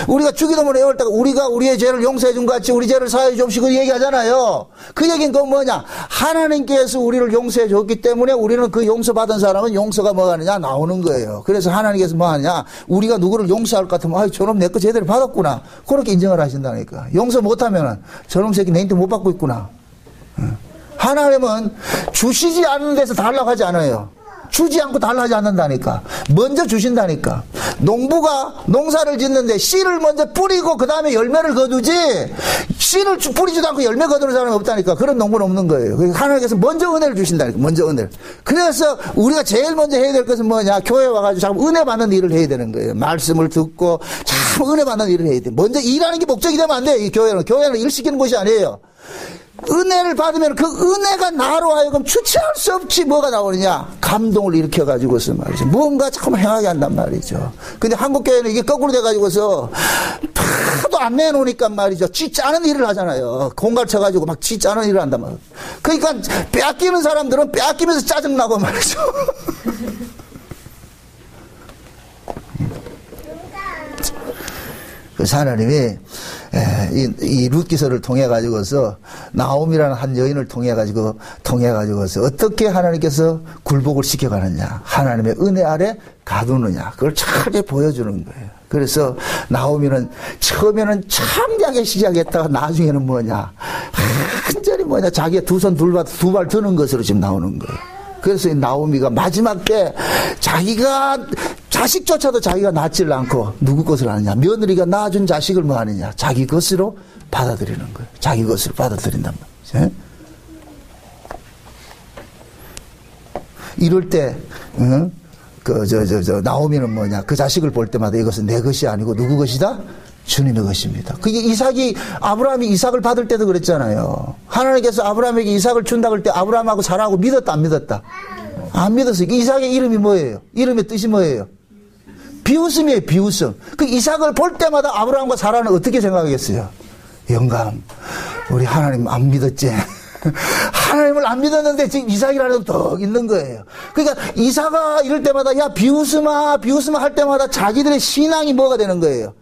우리가 주기도문을 외울 때가 우리가 우리의 죄를 용서해 준 것 같이 우리 죄를 사하여 주옵시고 그 얘기하잖아요. 그 얘기는 그건 뭐냐. 하나님께서 우리를 용서해 줬기 때문에 우리는 그 용서받은 사람은 용서가 뭐가 하느냐 나오는 거예요. 그래서 하나님께서 뭐 하느냐. 우리가 누구를 용서할 것 같으면 아이 저놈 내 거 제대로 받았구나. 그렇게 인정을 하신다니까. 용서 못하면은 저놈 새끼 내 인터 못 받고 있구나. 하나님은 주시지 않는 데서 달라고 하지 않아요. 주지 않고 달라 하지 않는다니까. 먼저 주신다니까. 농부가 농사를 짓는데 씨를 먼저 뿌리고 그 다음에 열매를 거두지 씨를 뿌리지도 않고 열매 거두는 사람이 없다니까. 그런 농부는 없는 거예요. 하나님께서 먼저 은혜를 주신다니까. 먼저 은혜를. 그래서 우리가 제일 먼저 해야 될 것은 뭐냐. 교회 와가지고 참 은혜 받는 일을 해야 되는 거예요. 말씀을 듣고 참 은혜 받는 일을 해야 돼. 먼저 일하는 게 목적이 되면 안 돼요. 이 교회는. 교회는 일 시키는 곳이 아니에요. 은혜를 받으면 그 은혜가 나로 하여금 주체할 수 없이 뭐가 나오느냐. 감동을 일으켜가지고서 말이죠. 뭔가 자꾸 행하게 한단 말이죠. 근데 한국교회는 이게 거꾸로 돼가지고서 하도 안 내놓으니까 말이죠. 쥐 짜는 일을 하잖아요. 공갈 쳐가지고 막 쥐 짜는 일을 한단 말이에요. 그러니까 빼앗기는 사람들은 빼앗기면서 짜증나고 말이죠. 그래서 하나님이 이 룻기서를 통해 가지고서 나옴이라는 한 여인을 통해 가지고서 어떻게 하나님께서 굴복을 시켜가느냐, 하나님의 은혜 아래 가두느냐, 그걸 잘 보여주는 거예요. 그래서 나오미는 처음에는 참되게 시작했다가 나중에는 뭐냐, 완전히 뭐냐, 자기의 두 손 두 발 드는 것으로 지금 나오는 거예요. 그래서 이 나오미가 마지막 때 자기가 자식조차도 자기가 낳지를 않고 누구 것을 하느냐, 며느리가 낳아준 자식을 뭐 하느냐, 자기 것으로 받아들이는 거예요. 자기 것으로 받아들인단 말이죠. 이럴 때 나오미는 뭐냐, 그 자식을 볼 때마다 이것은 내 것이 아니고 누구 것이다? 주님의 것입니다. 그게 아브라함이 이삭을 받을 때도 그랬잖아요. 하나님께서 아브라함에게 이삭을 준다고 할 때 아브라함하고 사라하고 믿었다 안 믿었다? 안 믿었어요. 이삭의 이름이 뭐예요? 이름의 뜻이 뭐예요? 비웃음이에요, 비웃음. 그 이삭을 볼 때마다 아브라함과 사라는 어떻게 생각하겠어요? 영감, 우리 하나님 안 믿었지? 하나님을 안 믿었는데 지금 이삭이라는 덕 있는 거예요. 그러니까 이삭아 이럴 때마다 야 비웃음아 비웃음아 할 때마다 자기들의 신앙이 뭐가 되는 거예요?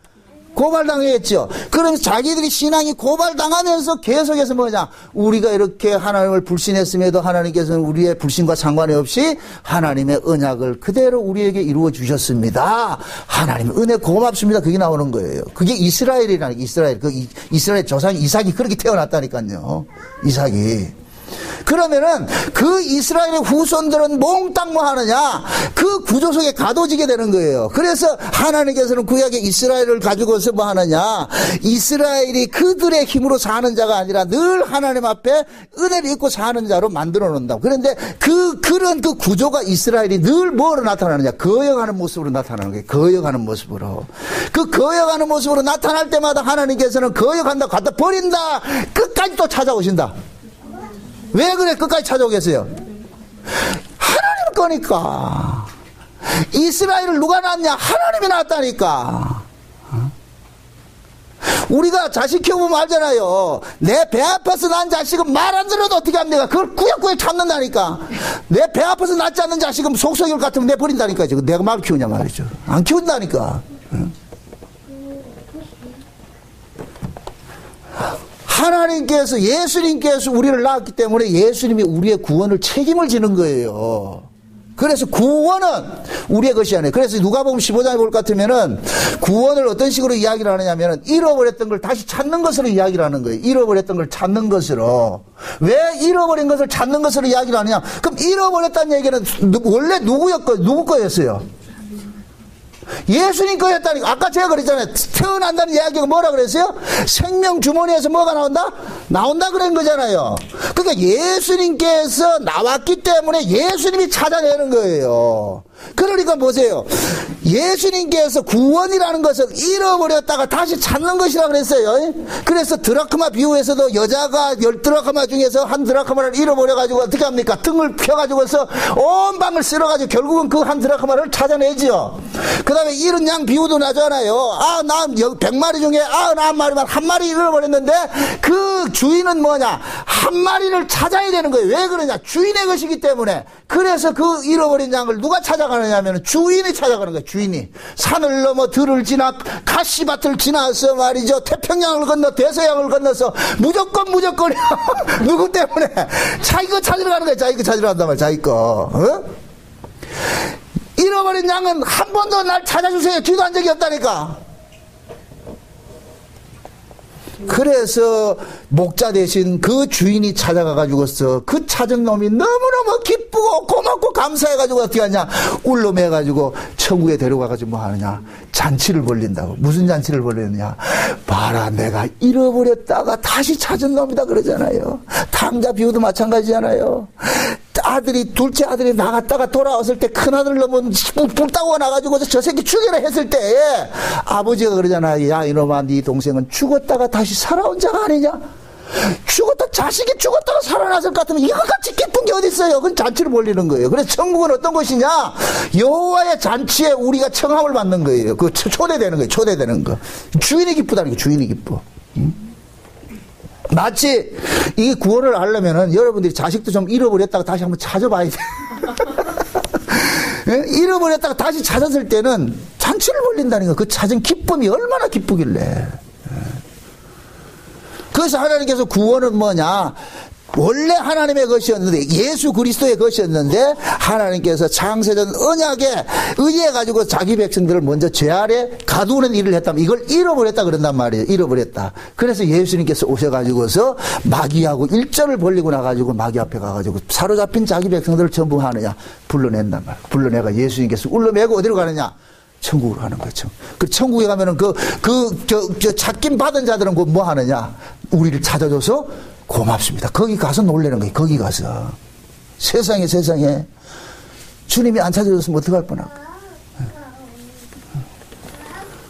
고발당했죠. 그러면서 자기들이 신앙이 고발당하면서 계속해서 뭐냐, 우리가 이렇게 하나님을 불신했음에도 하나님께서는 우리의 불신과 상관이 없이 하나님의 언약을 그대로 우리에게 이루어 주셨습니다. 하나님 은혜 고맙습니다. 그게 나오는 거예요. 그게 이스라엘이라는, 이스라엘, 그 이스라엘 조상 이삭이 그렇게 태어났다니까요. 이삭이. 그러면은 그 이스라엘의 후손들은 몽땅 뭐 하느냐, 그 구조 속에 가둬지게 되는 거예요. 그래서 하나님께서는 구약의 이스라엘을 가지고서 뭐 하느냐, 이스라엘이 그들의 힘으로 사는 자가 아니라 늘 하나님 앞에 은혜를 입고 사는 자로 만들어 놓는다. 그런데 그런 그 구조가 이스라엘이 늘 뭐로 나타나느냐, 거역하는 모습으로 나타나는 거예요. 거역하는 모습으로. 그 거역하는 모습으로 나타날 때마다 하나님께서는 거역한다, 갖다 버린다, 끝까지 또 찾아오신다. 왜 그래 끝까지 찾아오겠어요? 하나님 거니까. 이스라엘을 누가 낳았냐? 하나님이 낳았다니까. 우리가 자식 키워보면 알잖아요. 내 배 아파서 낳은 자식은 말 안 들어도 어떻게 합니까? 그걸 꾸역꾸역 참는다니까. 내 배 아파서 낳지 않는 자식은 속썩일 같으면 내 버린다니까. 지금 내가 말 키우냐 말이죠. 안 키운다니까. 하나님께서, 예수님께서 우리를 낳았기 때문에 예수님이 우리의 구원을 책임을 지는 거예요. 그래서 구원은 우리의 것이 아니에요. 그래서 누가복음 15장에 볼 것 같으면은 구원을 어떤 식으로 이야기를 하느냐면은 잃어버렸던 걸 다시 찾는 것으로 이야기를 하는 거예요. 잃어버렸던 걸 찾는 것으로. 왜 잃어버린 것을 찾는 것으로 이야기를 하느냐? 그럼 잃어버렸다는 얘기는 원래 누구 거였어요? 예수님 거였다니까. 아까 제가 그랬잖아요. 태어난다는 이야기가 뭐라 그랬어요? 생명 주머니에서 뭐가 나온다? 나온다 그런 거잖아요. 그러니까 예수님께서 나왔기 때문에 예수님이 찾아내는 거예요. 그러니까 보세요. 예수님께서 구원이라는 것을 잃어버렸다가 다시 찾는 것이라 그랬어요. 그래서 드라크마 비유에서도 여자가 10드라크마 중에서 한 드라크마를 잃어버려가지고 어떻게 합니까? 등을 펴가지고서 온 방을 쓸어가지고 결국은 그 한 드라크마를 찾아내죠. 그 다음에 잃은 양 비유도 나잖아요. 아, 나 100마리 중에 99마리만 한 마리 잃어버렸는데 그 주인은 뭐냐? 한 마리를 찾아야 되는 거예요. 왜 그러냐? 주인의 것이기 때문에. 그래서 그 잃어버린 양을 누가 찾아가느냐면 주인이 찾아가는 거예요. 주인이. 산을 넘어 들을 지나 가시밭을 지나서 말이죠. 태평양을 건너 대서양을 건너서 무조건 누구 때문에? 자기 거 찾으러 가는 거예요. 자기 거 찾으러 간단 말이에요. 자기 거. 어? 잃어버린 양은 한 번도 날 찾아주세요. 기도한 적이 없다니까. 그래서 목자 대신 그 주인이 찾아가가지고서 그 찾은 놈이 너무너무 기쁘고 고맙고 감사해가지고 어떻게 하냐, 울름해가지고 천국에 데려가가지고 뭐 하느냐, 잔치를 벌린다고. 무슨 잔치를 벌리느냐, 봐라 내가 잃어버렸다가 다시 찾은 놈이다 그러잖아요. 탕자 비유도 마찬가지잖아요. 둘째 아들이 나갔다가 돌아왔을 때 큰아들 놈은 뿔 따고 나가지고 저 새끼 죽여라 했을 때 아버지가 그러잖아요. 야 이놈아, 네 동생은 죽었다가 다시 살아온 자가 아니냐? 자식이 죽었다가 살아났을 것 같으면 이것같이 기쁜 게 어디 있어요? 그건 잔치를 벌리는 거예요. 그래서 천국은 어떤 것이냐? 여호와의 잔치에 우리가 청함을 받는 거예요. 그 초대되는 거예요. 초대되는 거. 주인이 기쁘다는 게, 주인이 기뻐. 마치 이 구원을 하려면은 여러분들이 자식도 좀 잃어버렸다가 다시 한번 찾아봐야 돼. 잃어버렸다가 다시 찾았을 때는 잔치를 벌린다는 거. 그 찾은 기쁨이 얼마나 기쁘길래. 그래서 하나님께서 구원은 뭐냐? 원래 하나님의 것이었는데, 예수 그리스도의 것이었는데 하나님께서 창세전 언약에 의해 가지고 자기 백성들을 먼저 죄 아래 가두는 일을 했다면 이걸 잃어버렸다 그런단 말이에요. 잃어버렸다. 그래서 예수님께서 오셔가지고서 마귀하고 일절을 벌리고 나가지고 마귀 앞에 가가지고 사로잡힌 자기 백성들을 전부 하느냐, 불러낸단 말이에요. 불러내가 예수님께서 울러매고 어디로 가느냐? 천국으로 가는 거죠. 그 천국에 가면은 찾긴 받은 자들은 뭐 하느냐? 우리를 찾아줘서 고맙습니다. 거기 가서 놀라는 거예요. 거기 가서. 세상에 주님이 안 찾아줬으면 어떡할 뻔할까.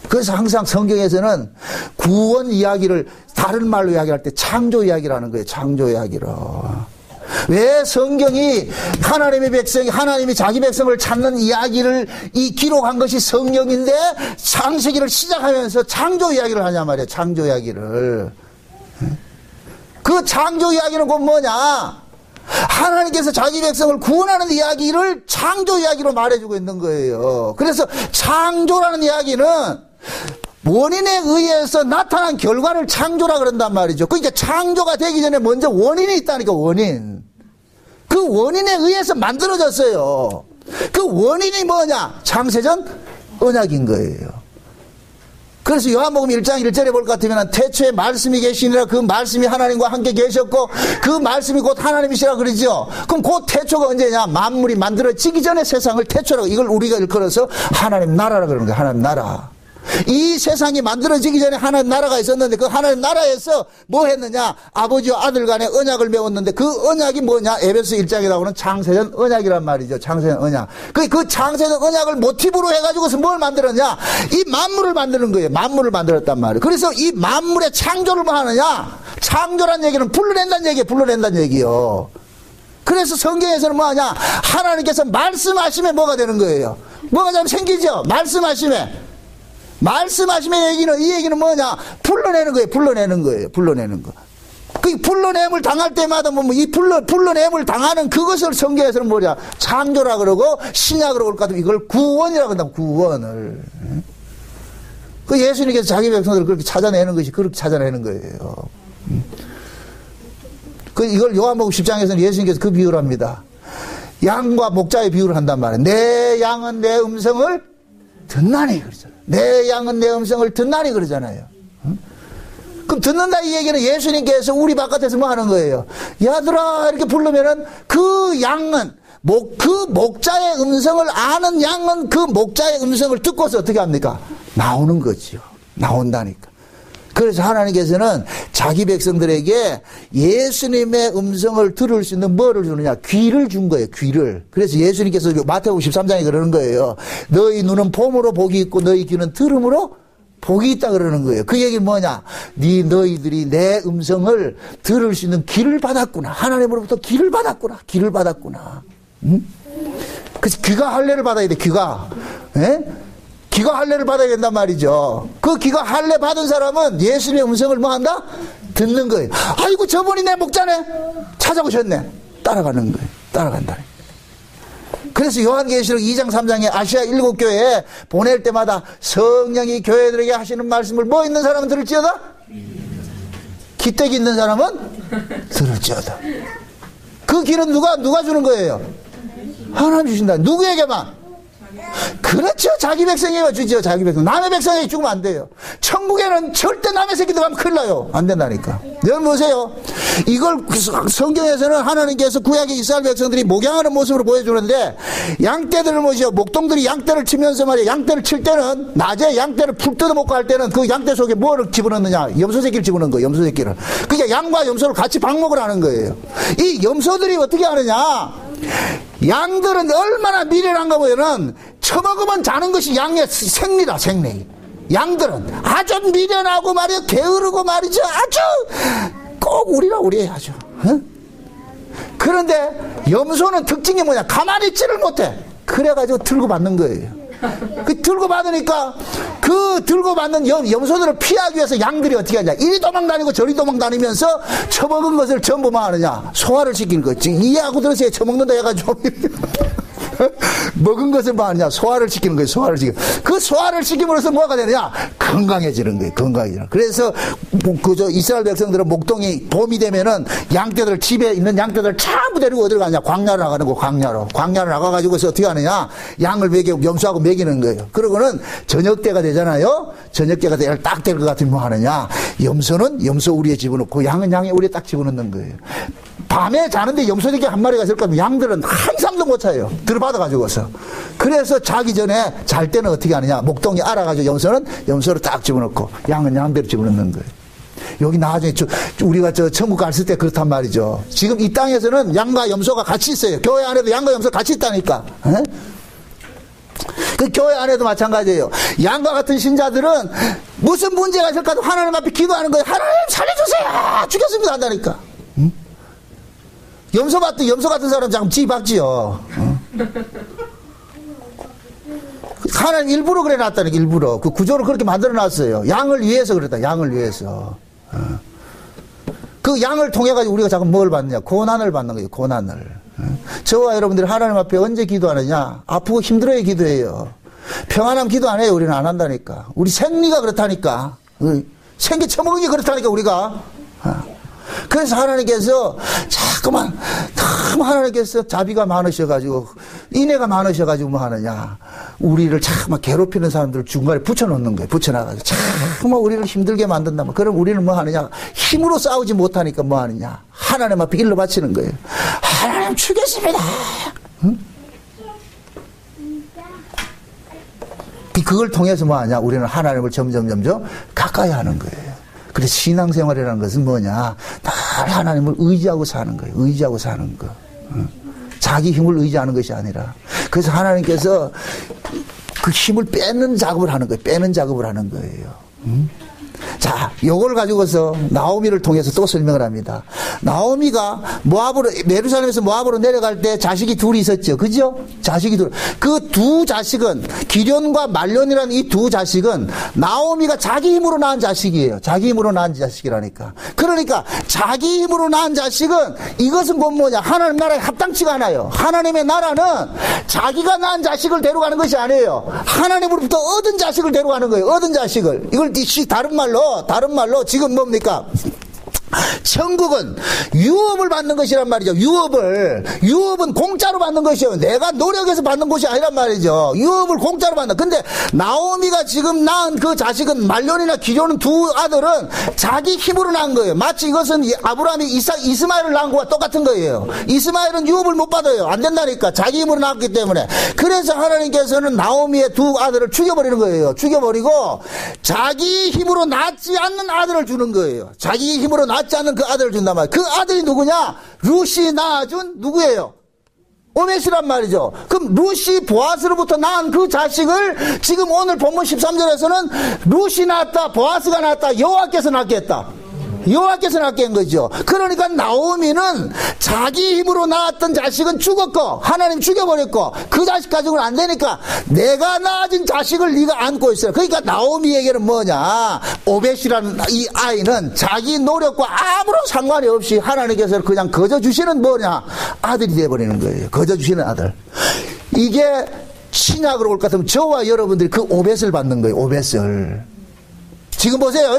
그래서 항상 성경에서는 구원 이야기를 다른 말로 이야기할 때 창조 이야기를 하는 거예요. 창조 이야기로. 왜 성경이 하나님의 백성이 하나님이 자기 백성을 찾는 이야기를 기록한 것이 성경인데 창세기를 시작하면서 창조 이야기를 하냐 말이야. 창조 이야기를. 그 창조 이야기는 곧 뭐냐? 하나님께서 자기 백성을 구원하는 이야기를 창조 이야기로 말해주고 있는 거예요. 그래서 창조라는 이야기는 원인에 의해서 나타난 결과를 창조라 그런단 말이죠. 그러니까 창조가 되기 전에 먼저 원인이 있다니까, 원인. 그 원인에 의해서 만들어졌어요. 그 원인이 뭐냐? 창세전 언약인 거예요. 그래서 요한복음 1장 1절에 볼 것 같으면 태초에 말씀이 계시니라 그 말씀이 하나님과 함께 계셨고 그 말씀이 곧 하나님이시라 그러죠. 그럼 그 태초가 언제냐? 만물이 만들어지기 전에 세상을 태초라고, 이걸 우리가 일컬어서 하나님 나라라 그러는 거예요. 하나님 나라. 이 세상이 만들어지기 전에 하나님 나라가 있었는데 그 하나님 나라에서 뭐 했느냐? 아버지와 아들 간에 언약을 맺었는데 그 언약이 뭐냐? 에베소 1장에 나오는 창세전 언약이란 말이죠. 창세전 언약. 그 창세전 언약을 모티브로 해가지고서 뭘 만들었냐? 이 만물을 만드는 거예요. 만물을 만들었단 말이에요. 그래서 이 만물의 창조를 뭐 하느냐? 창조란 얘기는 불러낸다는 얘기예요. 불러낸다는 얘기요. 그래서 성경에서는 뭐 하냐? 하나님께서 말씀하시면 뭐가 되는 거예요? 뭐가 좀 생기죠? 말씀하시면. 말씀하시면 이 얘기는 뭐냐? 불러내는 거예요. 불러내는 거예요. 불러내는 거. 그 불러냄을 당할 때마다 이 불러냄을 당하는 그것을 성경에서는 뭐냐? 창조라 그러고 신약으로 올 것 같으면 이걸 구원이라고 한다. 구원을. 그 예수님께서 자기 백성들을 그렇게 찾아내는 것이 그렇게 찾아내는 거예요. 이걸 요한복음 10장에서는 예수님께서 그 비유를 합니다. 양과 목자의 비유를 한단 말이에요. 내 양은 내 음성을 듣나니 그러잖아요. 내 양은 내 음성을 듣나니 그러잖아요. 그럼 듣는다 이 얘기는 예수님께서 우리 바깥에서 뭐 하는 거예요? 야들아 이렇게 부르면은 그 양은 그 목자의 음성을 아는 양은 그 목자의 음성을 듣고서 어떻게 합니까? 나오는 거지요. 나온다니까. 그래서 하나님께서는 자기 백성들에게 예수님의 음성을 들을 수 있는 뭐를 주느냐? 귀를 준 거예요. 귀를. 그래서 예수님께서 마태복음 13장에 그러는 거예요. 너희 눈은 봄으로 복이 있고 너희 귀는 들음으로 복이 있다 그러는 거예요. 그 얘기는 뭐냐? 너희들이 내 음성을 들을 수 있는 귀를 받았구나. 하나님으로부터 귀를 받았구나. 귀를 받았구나. 응? 그래서 귀가 할례를 받아야 돼. 귀가. 예? 귀가 할례를 받아야 된단 말이죠. 그 귀가 할례 받은 사람은 예수님의 음성을 뭐 한다? 듣는 거예요. 아이고 저분이 내 목자네. 찾아오셨네. 따라가는 거예요. 따라간다. 그래서 요한계시록 2장 3장에 아시아 7교회에 보낼 때마다 성령이 교회들에게 하시는 말씀을 뭐 있는 사람은 들을지어다? 귀때기 있는 사람은 들을지어다. 그 귀는 누가 주는 거예요? 하나님 주신다. 누구에게만? 그렇죠. 자기 백성에게 주죠. 자기 백성. 남의 백성에게 주면 안 돼요. 천국에는 절대 남의 새끼 들어가면 큰일 나요. 안 된다니까. 여러분 보세요. 이걸 성경에서는 하나님께서 구약의 이스라엘 백성들이 목양하는 모습으로 보여주는데 양떼들을 모시고 목동들이 양떼를 치면서 말이야. 양떼를 칠 때는 낮에 양떼를 푹 뜯어먹고 할 때는 그 양떼 속에 뭐를 집어넣느냐? 염소 새끼를 집어넣는 거예요. 염소 새끼를. 그러니까 양과 염소를 같이 방목을 하는 거예요. 이 염소들이 어떻게 하느냐? 양들은 얼마나 미련한가 보면은 처먹으면 자는 것이 양의 생리다. 생리. 양들은 아주 미련하고 말이야. 게으르고 말이죠. 아주 꼭 우리 아주. 어? 그런데 염소는 특징이 뭐냐? 가만히 있지를 못해. 그래가지고 들고 받는 거예요. 그 들고 받으니까 그 들고 받는 염소들을 피하기 위해서 양들이 어떻게 하냐? 이리 도망다니고 저리 도망다니면서 처먹은 것을 전부 뭐 하느냐? 소화를 시키는 거지. 이해하고 들으세요. 처먹는다 해가지고 먹은 것을 뭐 하느냐? 소화를 시키는 거예요. 소화를 시키는. 그 소화를 시킴으로써 뭐가 되느냐? 건강해지는 거예요. 건강해지는. 그래서 이스라엘 백성들은 목동이 봄이 되면은 양떼들 집에 있는 양떼들 전부 데리고 어디로 가냐? 광야로 나가는 거. 광야로 나가가지고서 어떻게 하느냐? 양을 먹이고 염소하고 먹이는 거예요. 그러고는 저녁 때가 되잖아요. 저녁 때가 되면 딱 될 것 같으면 뭐 하느냐? 염소는 염소 우리에 집어넣고 양은 양에 우리에 딱 집어넣는 거예요. 밤에 자는데 염소 새끼 한 마리가 있을 거면 양들은 한참도 못 자요. 들어받아가지고서. 그래서 자기 전에 잘 때는 어떻게 하느냐? 목동이 알아가지고 염소는 염소를 딱 집어넣고 양은 양대로 집어넣는 거예요. 여기 나중에 우리가 천국 갔을 때 그렇단 말이죠. 지금 이 땅에서는 양과 염소가 같이 있어요. 교회 안에도 양과 염소가 같이 있다니까. 에? 그 교회 안에도 마찬가지예요. 양과 같은 신자들은 무슨 문제가 있을까도 하나님 앞에 기도하는 거예요. 하나님 살려주세요. 죽였습니다 한다니까. 응? 염소 같은 사람 자꾸 지 박지요. 어? 하나님 일부러 그래 놨다는 게 일부러. 그 구조를 그렇게 만들어 놨어요. 양을 위해서 그랬다. 양을 위해서. 어. 그 양을 통해 가지고 우리가 자꾸 뭘 받느냐? 고난을 받는 거예요. 고난을. 어. 저와 여러분들이 하나님 앞에 언제 기도하느냐? 아프고 힘들어야 기도해요. 평안하면 기도 안 해요. 우리는 안 한다니까. 우리 생리가 그렇다니까. 생기 처먹은 게 그렇다니까 우리가. 어. 그래서 하나님께서 자꾸만 너무 하나님께서 자비가 많으셔가지고 인애가 많으셔가지고 뭐 하느냐, 우리를 자꾸만 괴롭히는 사람들을 중간에 붙여놓는 거예요. 붙여놔가지고 자꾸만 우리를 힘들게 만든다면, 그럼 우리는 뭐 하느냐, 힘으로 싸우지 못하니까 뭐 하느냐, 하나님 앞에 일러 바치는 거예요. 하나님 죽겠습니다. 응? 그걸 통해서 뭐 하냐, 우리는 하나님을 점점 가까이 하는 거예요. 그래서 신앙생활이라는 것은 뭐냐, 늘 하나님을 의지하고 사는 거예요. 의지하고 사는 거. 자기 힘을 의지하는 것이 아니라. 그래서 하나님께서 그 힘을 빼는 작업을 하는 거예요. 빼는 작업을 하는 거예요. 자, 요걸 가지고서 나오미를 통해서 또 설명을 합니다. 나오미가 예루살렘에서 모압으로 내려갈 때 자식이 둘이 있었죠. 그죠? 자식이 둘. 그 두 자식은, 기련과 말론이라는 이 두 자식은 나오미가 자기 힘으로 낳은 자식이에요. 자기 힘으로 낳은 자식이라니까. 그러니까 자기 힘으로 낳은 자식은, 이것은 곧 뭐냐, 하나님 나라에 합당치가 않아요. 하나님의 나라는 자기가 낳은 자식을 데려가는 것이 아니에요. 하나님으로부터 얻은 자식을 데려가는 거예요. 얻은 자식을. 이걸 다른 말로 지금 뭡니까? 천국은 유업을 받는 것이란 말이죠. 유업은 공짜로 받는 것이에요. 내가 노력해서 받는 것이 아니란 말이죠. 유업을 공짜로 받는. 근데 나오미가 지금 낳은 그 자식은, 말론이나 기련은 두 아들은 자기 힘으로 낳은 거예요. 마치 이것은 아브라함이 이스마엘을 낳은 것과 똑같은 거예요. 이스마엘은 유업을 못 받아요. 안 된다니까. 자기 힘으로 낳았기 때문에. 그래서 하나님께서는 나오미의 두 아들을 죽여버리는 거예요. 죽여버리고 자기 힘으로 낳지 않는 아들을 주는 거예요. 자기 힘으로 낳지 않는 그 아들을 준단 말이에요. 그 아들이 누구냐? 룻이 낳아준 누구예요? 오벳이란 말이죠. 그럼 룻이 보아스로부터 낳은 그 자식을 지금 오늘 본문 13절에서는 룻이 낳았다, 보아스가 낳았다, 여호와께서 낳게 했다. 여호와께서 낳게 한 거죠. 그러니까 나오미는 자기 힘으로 낳았던 자식은 죽었고 하나님 죽여버렸고, 그 자식 가지고는 안 되니까 내가 낳아진 자식을 네가 안고 있어요. 그러니까 나오미에게는 뭐냐, 오벳이라는 이 아이는 자기 노력과 아무런 상관이 없이 하나님께서 그냥 거저 주시는 뭐냐, 아들이 되어버리는 거예요. 거저 주시는 아들. 이게 신약으로 올 것 같으면 저와 여러분들이 그 오벳을 받는 거예요. 오벳을. 지금 보세요.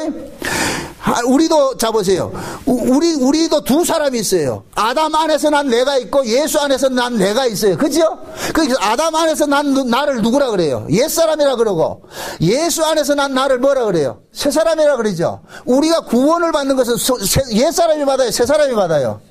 우리도, 자 보세요. 우리도 두 사람이 있어요. 아담 안에서 난 내가 있고 예수 안에서 난 내가 있어요. 그죠? 그래서 아담 안에서 난 나를 누구라 그래요? 옛사람이라 그러고, 예수 안에서 난 나를 뭐라 그래요? 새사람이라 그러죠. 우리가 구원을 받는 것은 옛사람이 받아요? 새사람이 받아요?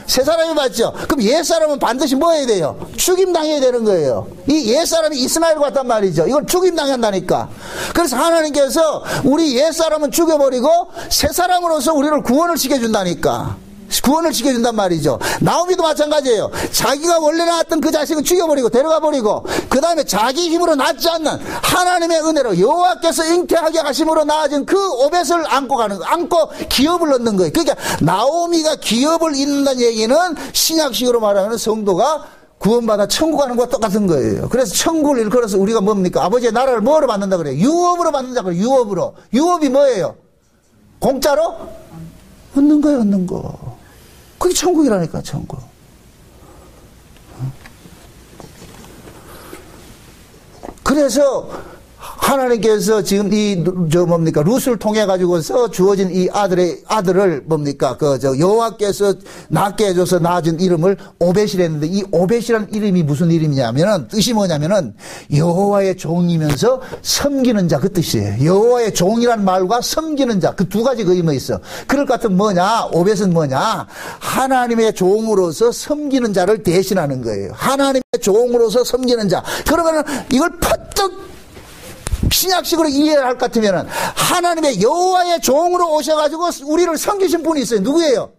새 사람이 받죠. 그럼 옛사람은 반드시 뭐 해야 돼요? 죽임당해야 되는 거예요. 이 옛사람이 이스마엘 같단 말이죠. 이건 죽임당한다니까. 그래서 하나님께서 우리 옛사람은 죽여버리고 새 사람으로서 우리를 구원을 시켜준다니까. 구원을 시켜준단 말이죠. 나오미도 마찬가지예요. 자기가 원래 낳았던 그 자식은 죽여버리고 데려가버리고, 그 다음에 자기 힘으로 낳지 않는 하나님의 은혜로 여호와께서 잉태하게 하심으로 낳아진 그 오벳을 안고 기업을 얻는 거예요. 그러니까 나오미가 기업을 잇는다는 얘기는 신약식으로 말하면 성도가 구원받아 천국 가는 것과 똑같은 거예요. 그래서 천국을 일컬어서 우리가 뭡니까? 아버지의 나라를 뭐로 받는다 그래요? 유업으로 받는다 그래요. 유업으로. 유업이 뭐예요? 공짜로? 얻는 거예요, 얻는 거. 그게 천국이라니까, 천국. 그래서 하나님께서 지금 룻을 통해 가지고서 주어진 이 아들을 여호와께서 낳게 해줘서 낳아준 이름을 오벳이라 했는데, 이 오벳이라는 이름이 무슨 이름이냐면은, 뜻이 뭐냐면은 여호와의 종이면서 섬기는 자, 그 뜻이에요. 여호와의 종이란 말과 섬기는 자, 그 두 가지 그 의미가 있어. 그럴 것 같은 뭐냐, 오벳은 뭐냐, 하나님의 종으로서 섬기는 자를 대신하는 거예요. 하나님의 종으로서 섬기는 자. 그러면은 이걸 퍼뜩 신약식으로 이해를 할 것 같으면은, 하나님의 여호와의 종으로 오셔가지고 우리를 섬기신 분이 있어요. 누구예요?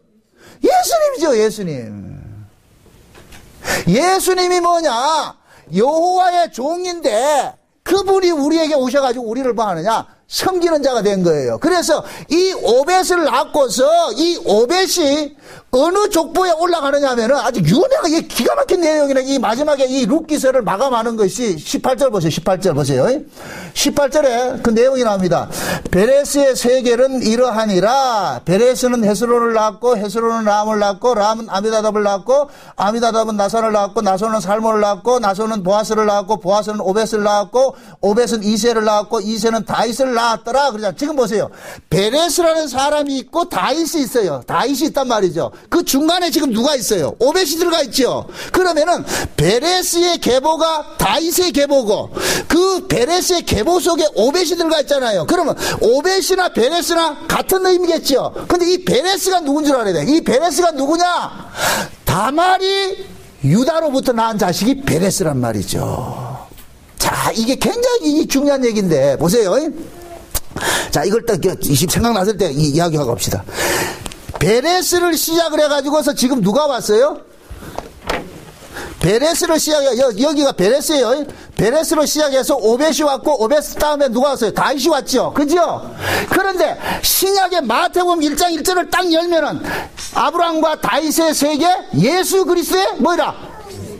예수님이죠, 예수님. 예수님이 뭐냐? 여호와의 종인데 그분이 우리에게 오셔가지고 우리를 뭐 하느냐? 섬기는 자가 된 거예요. 그래서 이 오벳을 낳고서 이 오벳이 어느 족보에 올라가느냐 하면은 아주 유명하게 기가 막힌 내용이네. 이 마지막에 이 룻기서를 마감하는 것이 18절 보세요. 18절 보세요. 18절에 그 내용이 나옵니다. 베레스의 세계는 이러하니라. 베레스는 헤스론을 낳았고 헤스론은 람을 낳았고 람은 아미다답을 낳았고 아미다답은 나선을 낳았고 나선은 살몬을 낳았고 나선은 보아스를 낳았고 보아스는 오벳을 낳았고 오벳은 이세를 낳았고 이세는 다윗을 낳았더라. 그러잖아요. 지금 보세요. 베레스라는 사람이 있고 다윗이 있어요. 다윗이 있단 말이죠. 그 중간에 지금 누가 있어요? 오벳이 들어가 있죠. 그러면은 베레스의 계보가 다윗의 계보고 그 베레스의 계보 속에 오벳이 들어가 있잖아요. 그러면 오벳이나 베레스나 같은 의미겠죠. 근데 이 베레스가 누군 줄 알아야 돼. 이 베레스가 누구냐? 다말이 유다로부터 낳은 자식이 베레스란 말이죠. 자, 이게 굉장히 중요한 얘기인데 보세요. 자, 이걸 딱 생각났을 때 이야기하고 갑시다. 베레스를 시작을 해가지고서 지금 누가 왔어요? 베레스를 여기가 베레스예요. 베레스로 시작해서 오벳이 왔고 오벳 다음에 누가 왔어요? 다윗이 왔죠. 그죠? 그런데 신약의 마태복음 1장 1절을 딱 열면은 아브라함과 다윗의 세계, 예수 그리스도의 뭐라?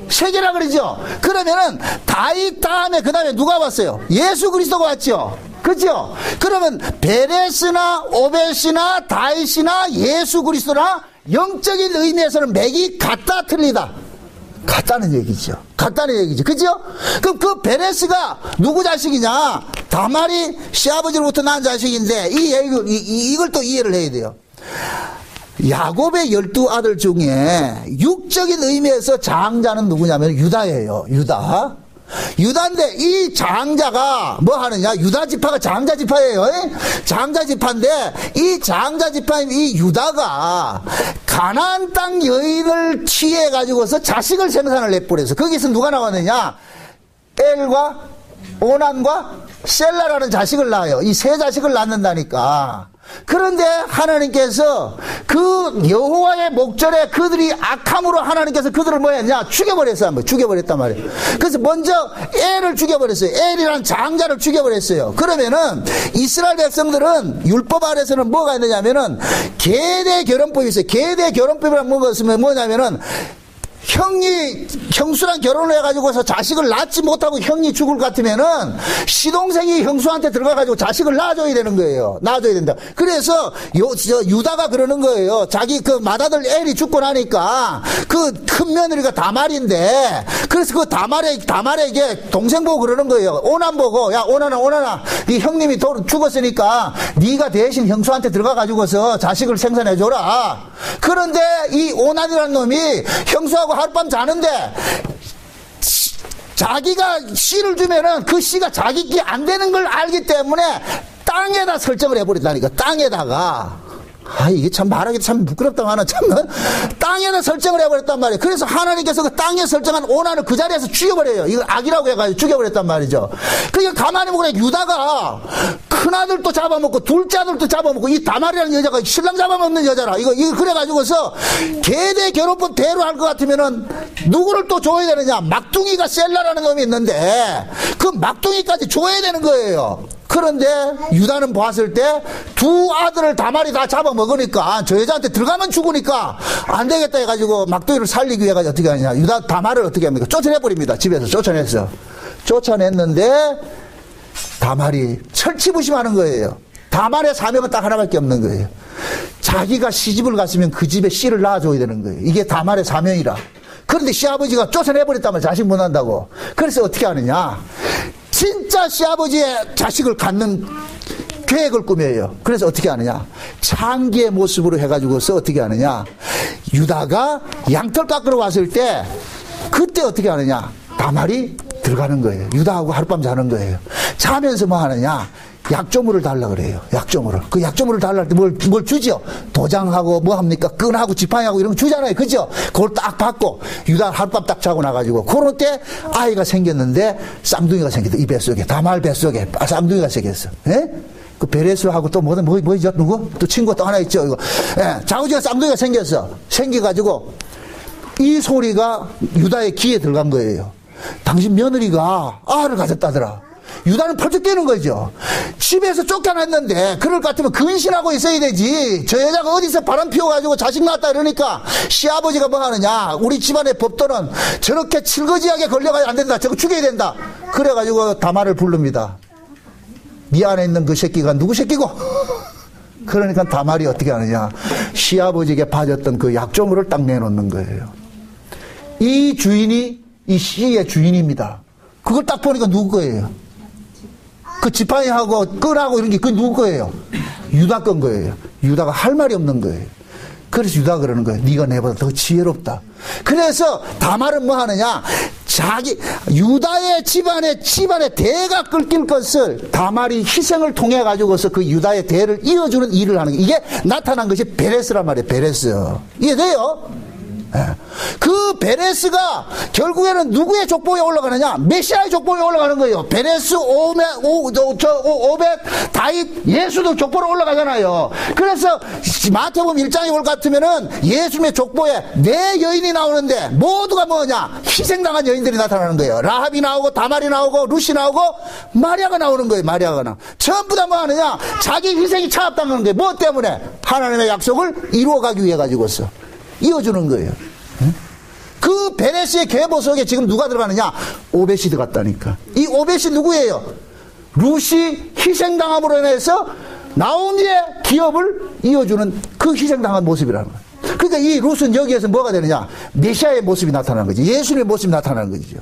세계라 그러죠. 그러면은 다윗 다음에 그 다음에 누가 왔어요? 예수 그리스도가 왔죠. 그죠? 그러면 베레스나 오벳이나 다윗이나 예수 그리스도나 영적인 의미에서는 맥이 같다 틀리다? 같다는 얘기죠. 같다는 얘기죠. 그죠? 그럼 그 베레스가 누구 자식이냐? 다말이 시아버지로부터 낳은 자식인데 이걸 또 이해를 해야 돼요. 야곱의 12아들 중에 육적인 의미에서 장자는 누구냐면 유다예요. 유다. 유다인데 이 장자가 뭐 하느냐? 유다 지파가 장자 지파예요. 장자 지파인데 이 장자 지파인 이 유다가 가나안 땅 여인을 취해 가지고서 자식을 생산을 해버려서 거기서 누가 나왔느냐? 엘과 오난과 셀라라는 자식을 낳아요. 이 세 자식을 낳는다니까. 그런데 하나님께서 그 여호와의 목전에 그들이 악함으로 하나님께서 그들을 뭐 했냐? 죽여버렸어요. 죽여버렸단 말이에요. 그래서 먼저 엘을 죽여버렸어요. 엘이라는 장자를 죽여버렸어요. 그러면은 이스라엘 백성들은 율법 아래서는 뭐가 있느냐면은 계대 결혼법이 있어요. 계대 결혼법이란 뭐냐면은 형수랑 결혼을 해가지고서 자식을 낳지 못하고 형이 죽을 것 같으면은 시동생이 형수한테 들어가가지고 자식을 낳아줘야 되는 거예요. 낳아줘야 된다. 그래서 유다가 그러는 거예요. 자기 그 맏아들 엘이 죽고 나니까 그 큰 며느리가 다말인데 그래서 그 다말에게 동생 보고 그러는 거예요. 오난 보고 야 오나나 네 형님이 죽었으니까 네가 대신 형수한테 들어가가지고서 자식을 생산해줘라. 그런데 이 오난이라는 놈이 형수하고 하룻밤 자는데 자기가 씨를 주면은 그 씨가 자기 끼 안 되는 걸 알기 때문에 땅에다 설정을 해버린다니까. 땅에다가. 이게 참 말하기 참 부끄럽다마는 참 땅에다 설정을 해버렸단 말이에요. 그래서 하나님께서 그 땅에 설정한 오난을 그 자리에서 죽여버려요. 이거 악이라고 해가지고 죽여버렸단 말이죠. 그러니까 가만히 보고 유다가 큰아들도 잡아먹고 둘째 아들도 잡아먹고 이 다말이라는 여자가 신랑 잡아먹는 여자라. 이거 그래가지고서 계대 결혼법 대로 할 것 같으면은 누구를 또 줘야 되느냐? 막둥이가 셀라라는 놈이 있는데 그 막둥이까지 줘야 되는 거예요. 그런데 유다는 봤을 때 두 아들을 다말이 다 잡아먹으니까 저 여자한테 들어가면 죽으니까 안 되겠다 해가지고 막둥이를 살리기 위해 가지고 어떻게 하느냐? 유다 다말을 어떻게 합니까? 쫓아내버립니다. 집에서 쫓아냈어. 쫓아냈는데 다말이 철치부심하는 거예요. 다말의 사명은 딱 하나밖에 없는 거예요. 자기가 시집을 갔으면 그 집에 씨를 낳아줘야 되는 거예요. 이게 다말의 사명이라. 그런데 시아버지가 쫓아내버렸다면 자식 못 난다고. 그래서 어떻게 하느냐? 진짜 시아버지의 자식을 갖는 계획을 꾸며요. 그래서 어떻게 하느냐? 창기의 모습으로 해가지고서 어떻게 하느냐? 유다가 양털 깎으러 왔을 때 그때 어떻게 하느냐? 다말이 들어가는 거예요. 유다하고 하룻밤 자는 거예요. 자면서 뭐 하느냐? 약조물을 달라 그래요. 약조물을. 그 약조물을 달라 할 때 뭘 주죠? 도장하고 뭐 합니까? 끈하고 지팡이하고 이런 거 주잖아요. 그죠? 그걸 딱 받고 유다 하룻밤 딱 자고 나가지고 그럴 때 아이가 생겼는데 쌍둥이가 생겼다. 이 뱃속에. 다말 뱃속에 쌍둥이가 생겼어. 예? 그 베레스하고 또 뭐죠? 누구? 또 친구가 또 하나 있죠. 이거. 예. 자우지가 쌍둥이가 생겼어. 생겨가지고 이 소리가 유다의 귀에 들어간 거예요. 당신 며느리가 아를 가졌다더라. 유다는 펄쩍 뛰는 거죠. 집에서 쫓겨났는데 그럴 것 같으면 근신하고 있어야 되지. 저 여자가 어디서 바람 피워가지고 자식 낳았다 이러니까 시아버지가 뭐 하느냐. 우리 집안의 법도는 저렇게 칠거지하게 걸려가지고 안 된다. 저거 죽여야 된다. 그래가지고 다말을 부릅니다. 네 안에 있는 그 새끼가 누구 새끼고? 그러니까 다말이 어떻게 하느냐. 시아버지에게 봐줬던 그 약조물을 딱 내놓는 거예요. 이 주인이 이 시의 주인입니다. 그걸 딱 보니까 누구 거예요? 그 지팡이하고 끈하고 이런 게 그게 누구 거예요? 유다 건 거예요. 유다가 할 말이 없는 거예요. 그래서 유다가 그러는 거예요. 네가 내보다 더 지혜롭다. 그래서 다말은 뭐 하느냐? 유다의 집안의 대가 끊길 것을 다말이 희생을 통해 가지고서 그 유다의 대를 이어주는 일을 하는 거예요. 이게 나타난 것이 베레스란 말이에요. 베레스. 이해돼요? 그 베레스가 결국에는 누구의 족보에 올라가느냐? 메시아의 족보에 올라가는 거예요. 베레스, 오벳, 다윗, 예수도 족보로 올라가잖아요. 그래서 마태복음 1장에 올 같으면은 예수님의 족보에 네 여인이 나오는데 모두가 뭐냐? 희생당한 여인들이 나타나는 거예요. 라합이 나오고 다말이 나오고 루시 나오고 마리아가 나오는 거예요. 마리아가 나. 전부 다 뭐 하느냐? 자기 희생이 차압당하는 거예요. 뭐 때문에? 하나님의 약속을 이루어가기 위해 가지고서. 이어주는 거예요. 그 베레스의 계보 속에 지금 누가 들어가느냐? 오벳이 들어갔다니까. 이 오벳이 누구예요? 룻이 희생당함으로 인해서 나오미의 기업을 이어주는 그 희생당한 모습이라는 거예요. 그러니까 이 룻은 여기에서 뭐가 되느냐? 메시아의 모습이 나타나는 거지. 예수님의 모습이 나타나는 거죠.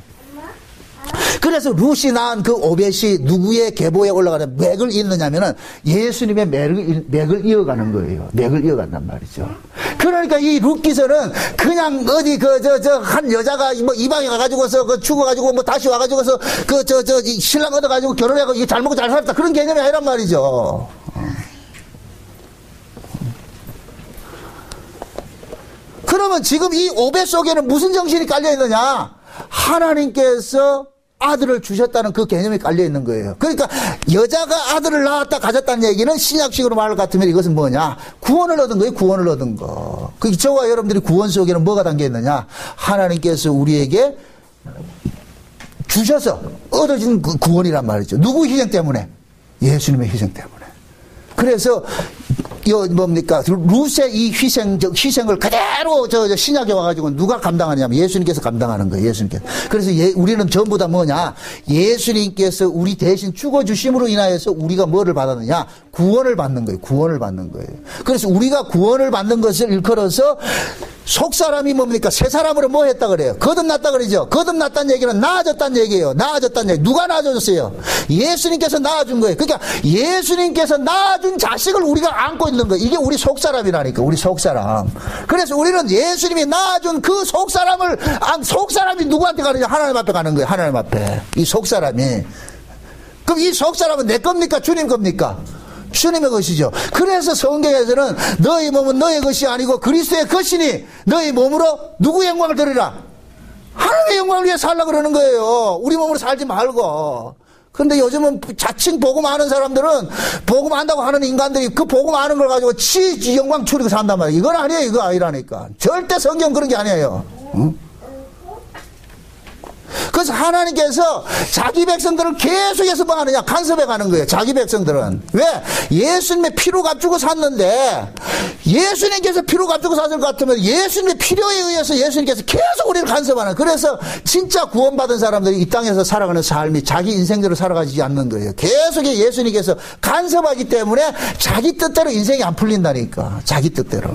그래서 룻이 낳은 그 오벳이 누구의 계보에 올라가는 맥을 잇느냐면은 예수님의 맥을 이어가는 거예요. 맥을 이어간단 말이죠. 그러니까 이 룻 기서는 그냥 어디 한 여자가 뭐 이방에 가가지고서 죽어가지고 뭐 다시 와가지고서 신랑 얻어가지고 결혼해가지고 이게 잘 먹고 잘 살았다. 그런 개념이 아니란 말이죠. 그러면 지금 이 오벳 속에는 무슨 정신이 깔려 있느냐? 하나님께서 아들을 주셨다는 그 개념이 깔려 있는 거예요. 그러니까 여자가 아들을 낳았다 가졌다는 얘기는 신약식으로 말할 것 같으면 이것은 뭐냐? 구원을 얻은 거예요. 구원을 얻은 거. 저와 여러분들이 구원 속에는 뭐가 담겨 있느냐? 하나님께서 우리에게 주셔서 얻어진 그 구원이란 말이죠. 누구 희생 때문에? 예수님의 희생 때문에. 그래서 뭡니까? 룻의 이 희생을 그대로 신약에 와가지고 누가 감당하냐면 예수님께서 감당하는 거예요. 예수님께서. 그래서 우리는 전부 다 뭐냐? 예수님께서 우리 대신 죽어주심으로 인하여서 우리가 뭐를 받았느냐? 구원을 받는 거예요. 구원을 받는 거예요. 그래서 우리가 구원을 받는 것을 일컬어서 속 사람이 뭡니까? 새 사람으로 뭐 했다 그래요? 거듭났다 그러죠? 거듭났다는 얘기는 나아졌다는 얘기예요. 나아졌다는 얘기. 누가 나아졌어요? 예수님께서 나아준 거예요. 그러니까 예수님께서 나아준 자식을 우리가 안고 있는 거예요. 이게 우리 속 사람이라니까. 우리 속 사람. 그래서 우리는 예수님이 나아준 그 속 사람이 누구한테 가느냐? 하나님 앞에 가는 거예요. 하나님 앞에. 이 속 사람이. 그럼 이 속 사람은 내 겁니까? 주님 겁니까? 주님의 것이죠. 그래서 성경에서는 너희 몸은 너의 것이 아니고 그리스도의 것이니 너희 몸으로 누구의 영광을 드리라? 하나님의 영광을 위해 살라고 그러는 거예요. 우리 몸으로 살지 말고. 그런데 요즘은 자칭 복음 아는 사람들은 복음 안다고 하는 인간들이 그 복음 아는 걸 가지고 영광 추리고 산단 말이에요. 이건 아니에요. 이거 아니라니까. 절대 성경 그런 게 아니에요. 응? 그래서 하나님께서 자기 백성들을 계속해서 뭐 하느냐? 간섭해 가는 거예요. 자기 백성들은. 왜? 예수님의 피로 값주고 샀는데 예수님께서 피로 값주고 샀을 것 같으면 예수님의 필요에 의해서 예수님께서 계속 우리를 간섭하는. 그래서 진짜 구원받은 사람들이 이 땅에서 살아가는 삶이 자기 인생대로 살아가지 않는 거예요. 계속 예수님께서 간섭하기 때문에 자기 뜻대로 인생이 안 풀린다니까. 자기 뜻대로.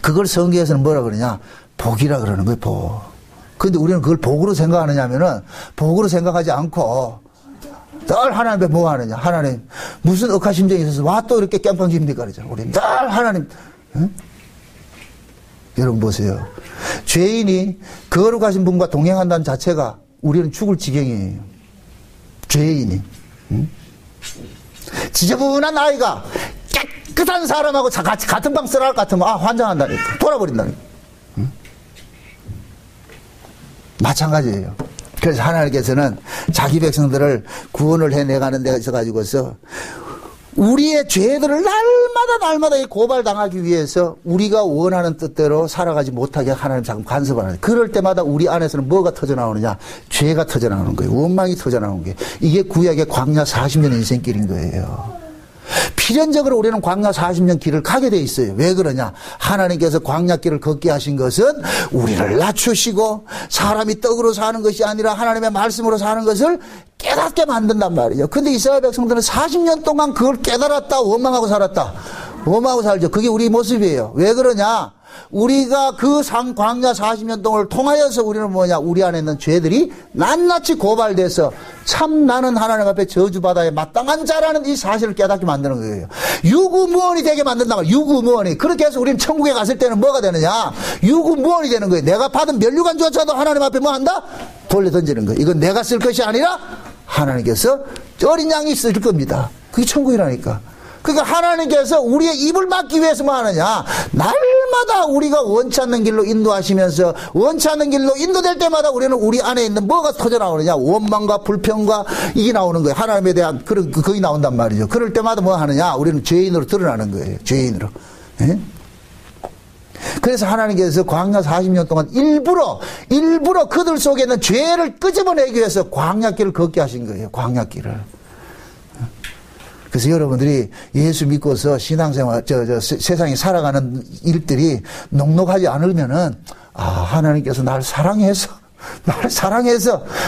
그걸 성경에서는 뭐라 그러냐? 복이라 그러는 거예요. 복. 근데 우리는 그걸 복으로 생각하느냐면은 복으로 생각하지 않고 늘 하나님 앞에 뭐 하느냐? 하나님 무슨 억하심정이 있어서 와 또 이렇게 깽판집니까? 그러죠. 우리 늘 하나님. 응? 여러분 보세요. 죄인이 거룩하신 분과 동행한다는 자체가 우리는 죽을 지경이에요. 죄인이. 응? 지저분한 아이가 깨끗한 사람하고 같은 방 쓰라할 것 같으면 환장한다니까. 돌아버린다니까. 마찬가지예요. 그래서 하나님께서는 자기 백성들을 구원을 해내가는 데 있어가지고서 우리의 죄들을 날마다 고발당하기 위해서 우리가 원하는 뜻대로 살아가지 못하게 하나님 자꾸 간섭하는. 그럴 때마다 우리 안에서는 뭐가 터져 나오느냐? 죄가 터져나오는 거예요. 원망이 터져나오는 거예요. 이게 구약의 광야 40년 인생길인 거예요. 필연적으로 우리는 광야 40년 길을 가게 돼 있어요. 왜 그러냐? 하나님께서 광야길을 걷게 하신 것은 우리를 낮추시고 사람이 떡으로 사는 것이 아니라 하나님의 말씀으로 사는 것을 깨닫게 만든단 말이죠. 근데 이스라엘 백성들은 40년 동안 그걸 깨달았다 원망하고 살았다. 원망하고 살죠. 그게 우리 모습이에요. 왜 그러냐? 우리가 그 광야 40년 동안을 통하여서 우리는 뭐냐? 우리 안에 있는 죄들이 낱낱이 고발돼서 참 나는 하나님 앞에 저주받아야 마땅한 자라는 이 사실을 깨닫게 만드는 거예요. 유구무원이 되게 만든단 말이에요. 유구무원이. 그렇게 해서 우리는 천국에 갔을 때는 뭐가 되느냐? 유구무원이 되는 거예요. 내가 받은 면류관조차도 하나님 앞에 뭐 한다? 돌려 던지는 거예요. 이건 내가 쓸 것이 아니라 하나님께서 어린 양이 쓸 겁니다. 그게 천국이라니까. 그러니까 하나님께서 우리의 입을 막기 위해서 뭐 하느냐? 날마다 우리가 원치 않는 길로 인도하시면서 원치 않는 길로 인도될 때마다 우리는 우리 안에 있는 뭐가 터져나오느냐? 원망과 불평과 이게 나오는 거예요. 하나님에 대한 그게 나온단 말이죠. 그럴 때마다 뭐 하느냐? 우리는 죄인으로 드러나는 거예요. 죄인으로. 예? 그래서 하나님께서 광야 40년 동안 일부러 그들 속에 있는 죄를 끄집어내기 위해서 광야길을 걷게 하신 거예요. 광야길을. 그래서 여러분들이 예수 믿고서 신앙생활, 세상에 살아가는 일들이 녹록하지 않으면은, 하나님께서 나를 사랑해서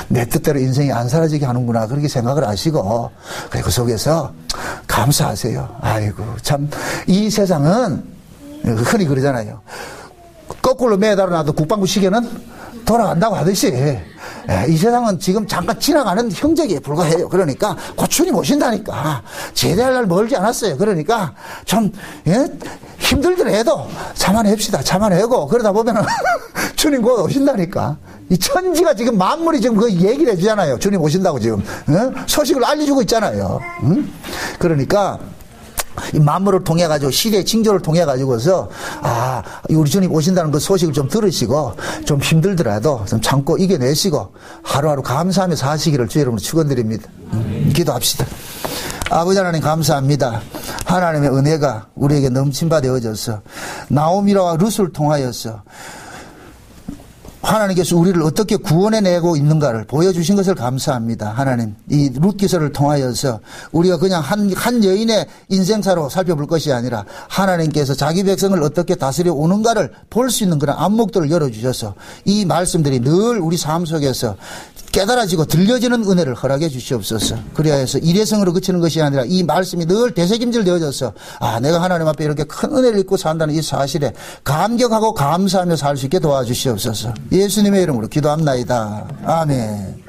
내 뜻대로 인생이 안 사라지게 하는구나. 그렇게 생각을 하시고, 그리고 그 속에서 감사하세요. 아이고, 참, 이 세상은, 흔히 그러잖아요. 거꾸로 매달아 놔도 국방부 시계는 돌아간다고 하듯이, 이 세상은 지금 잠깐 지나가는 형적에 불과해요. 그러니까 곧 주님 오신다니까. 제대할 날 멀지 않았어요. 그러니까 좀 힘들더라도 참아냅시다. 그러다 보면은 주님 곧 오신다니까. 이 천지가 지금 만물이 지금 그 얘기를 해주잖아요. 주님 오신다고 지금 소식을 알려주고 있잖아요. 그러니까 이 만물을 통해 가지고 시대의 징조를 통해 가지고서 우리 주님 오신다는 그 소식을 좀 들으시고 좀 힘들더라도 좀 참고 이겨내시고 하루하루 감사하며 사시기를 주의 이름으로 축원드립니다. 기도합시다. 아버지 하나님 감사합니다. 하나님의 은혜가 우리에게 넘침바 되어져서 나오미와 룻을 통하여서 하나님께서 우리를 어떻게 구원해내고 있는가를 보여주신 것을 감사합니다. 하나님, 이 룻 기서를 통하여서 우리가 그냥 한 여인의 인생사로 살펴볼 것이 아니라 하나님께서 자기 백성을 어떻게 다스려 오는가를 볼 수 있는 그런 안목들을 열어주셔서 이 말씀들이 늘 우리 삶 속에서 깨달아지고 들려지는 은혜를 허락해 주시옵소서. 그래야 해서 일회성으로 그치는 것이 아니라 이 말씀이 늘 되새김질 되어져서 내가 하나님 앞에 이렇게 큰 은혜를 입고 산다는 이 사실에 감격하고 감사하며 살 수 있게 도와주시옵소서. 예수님의 이름으로 기도합나이다. 아멘.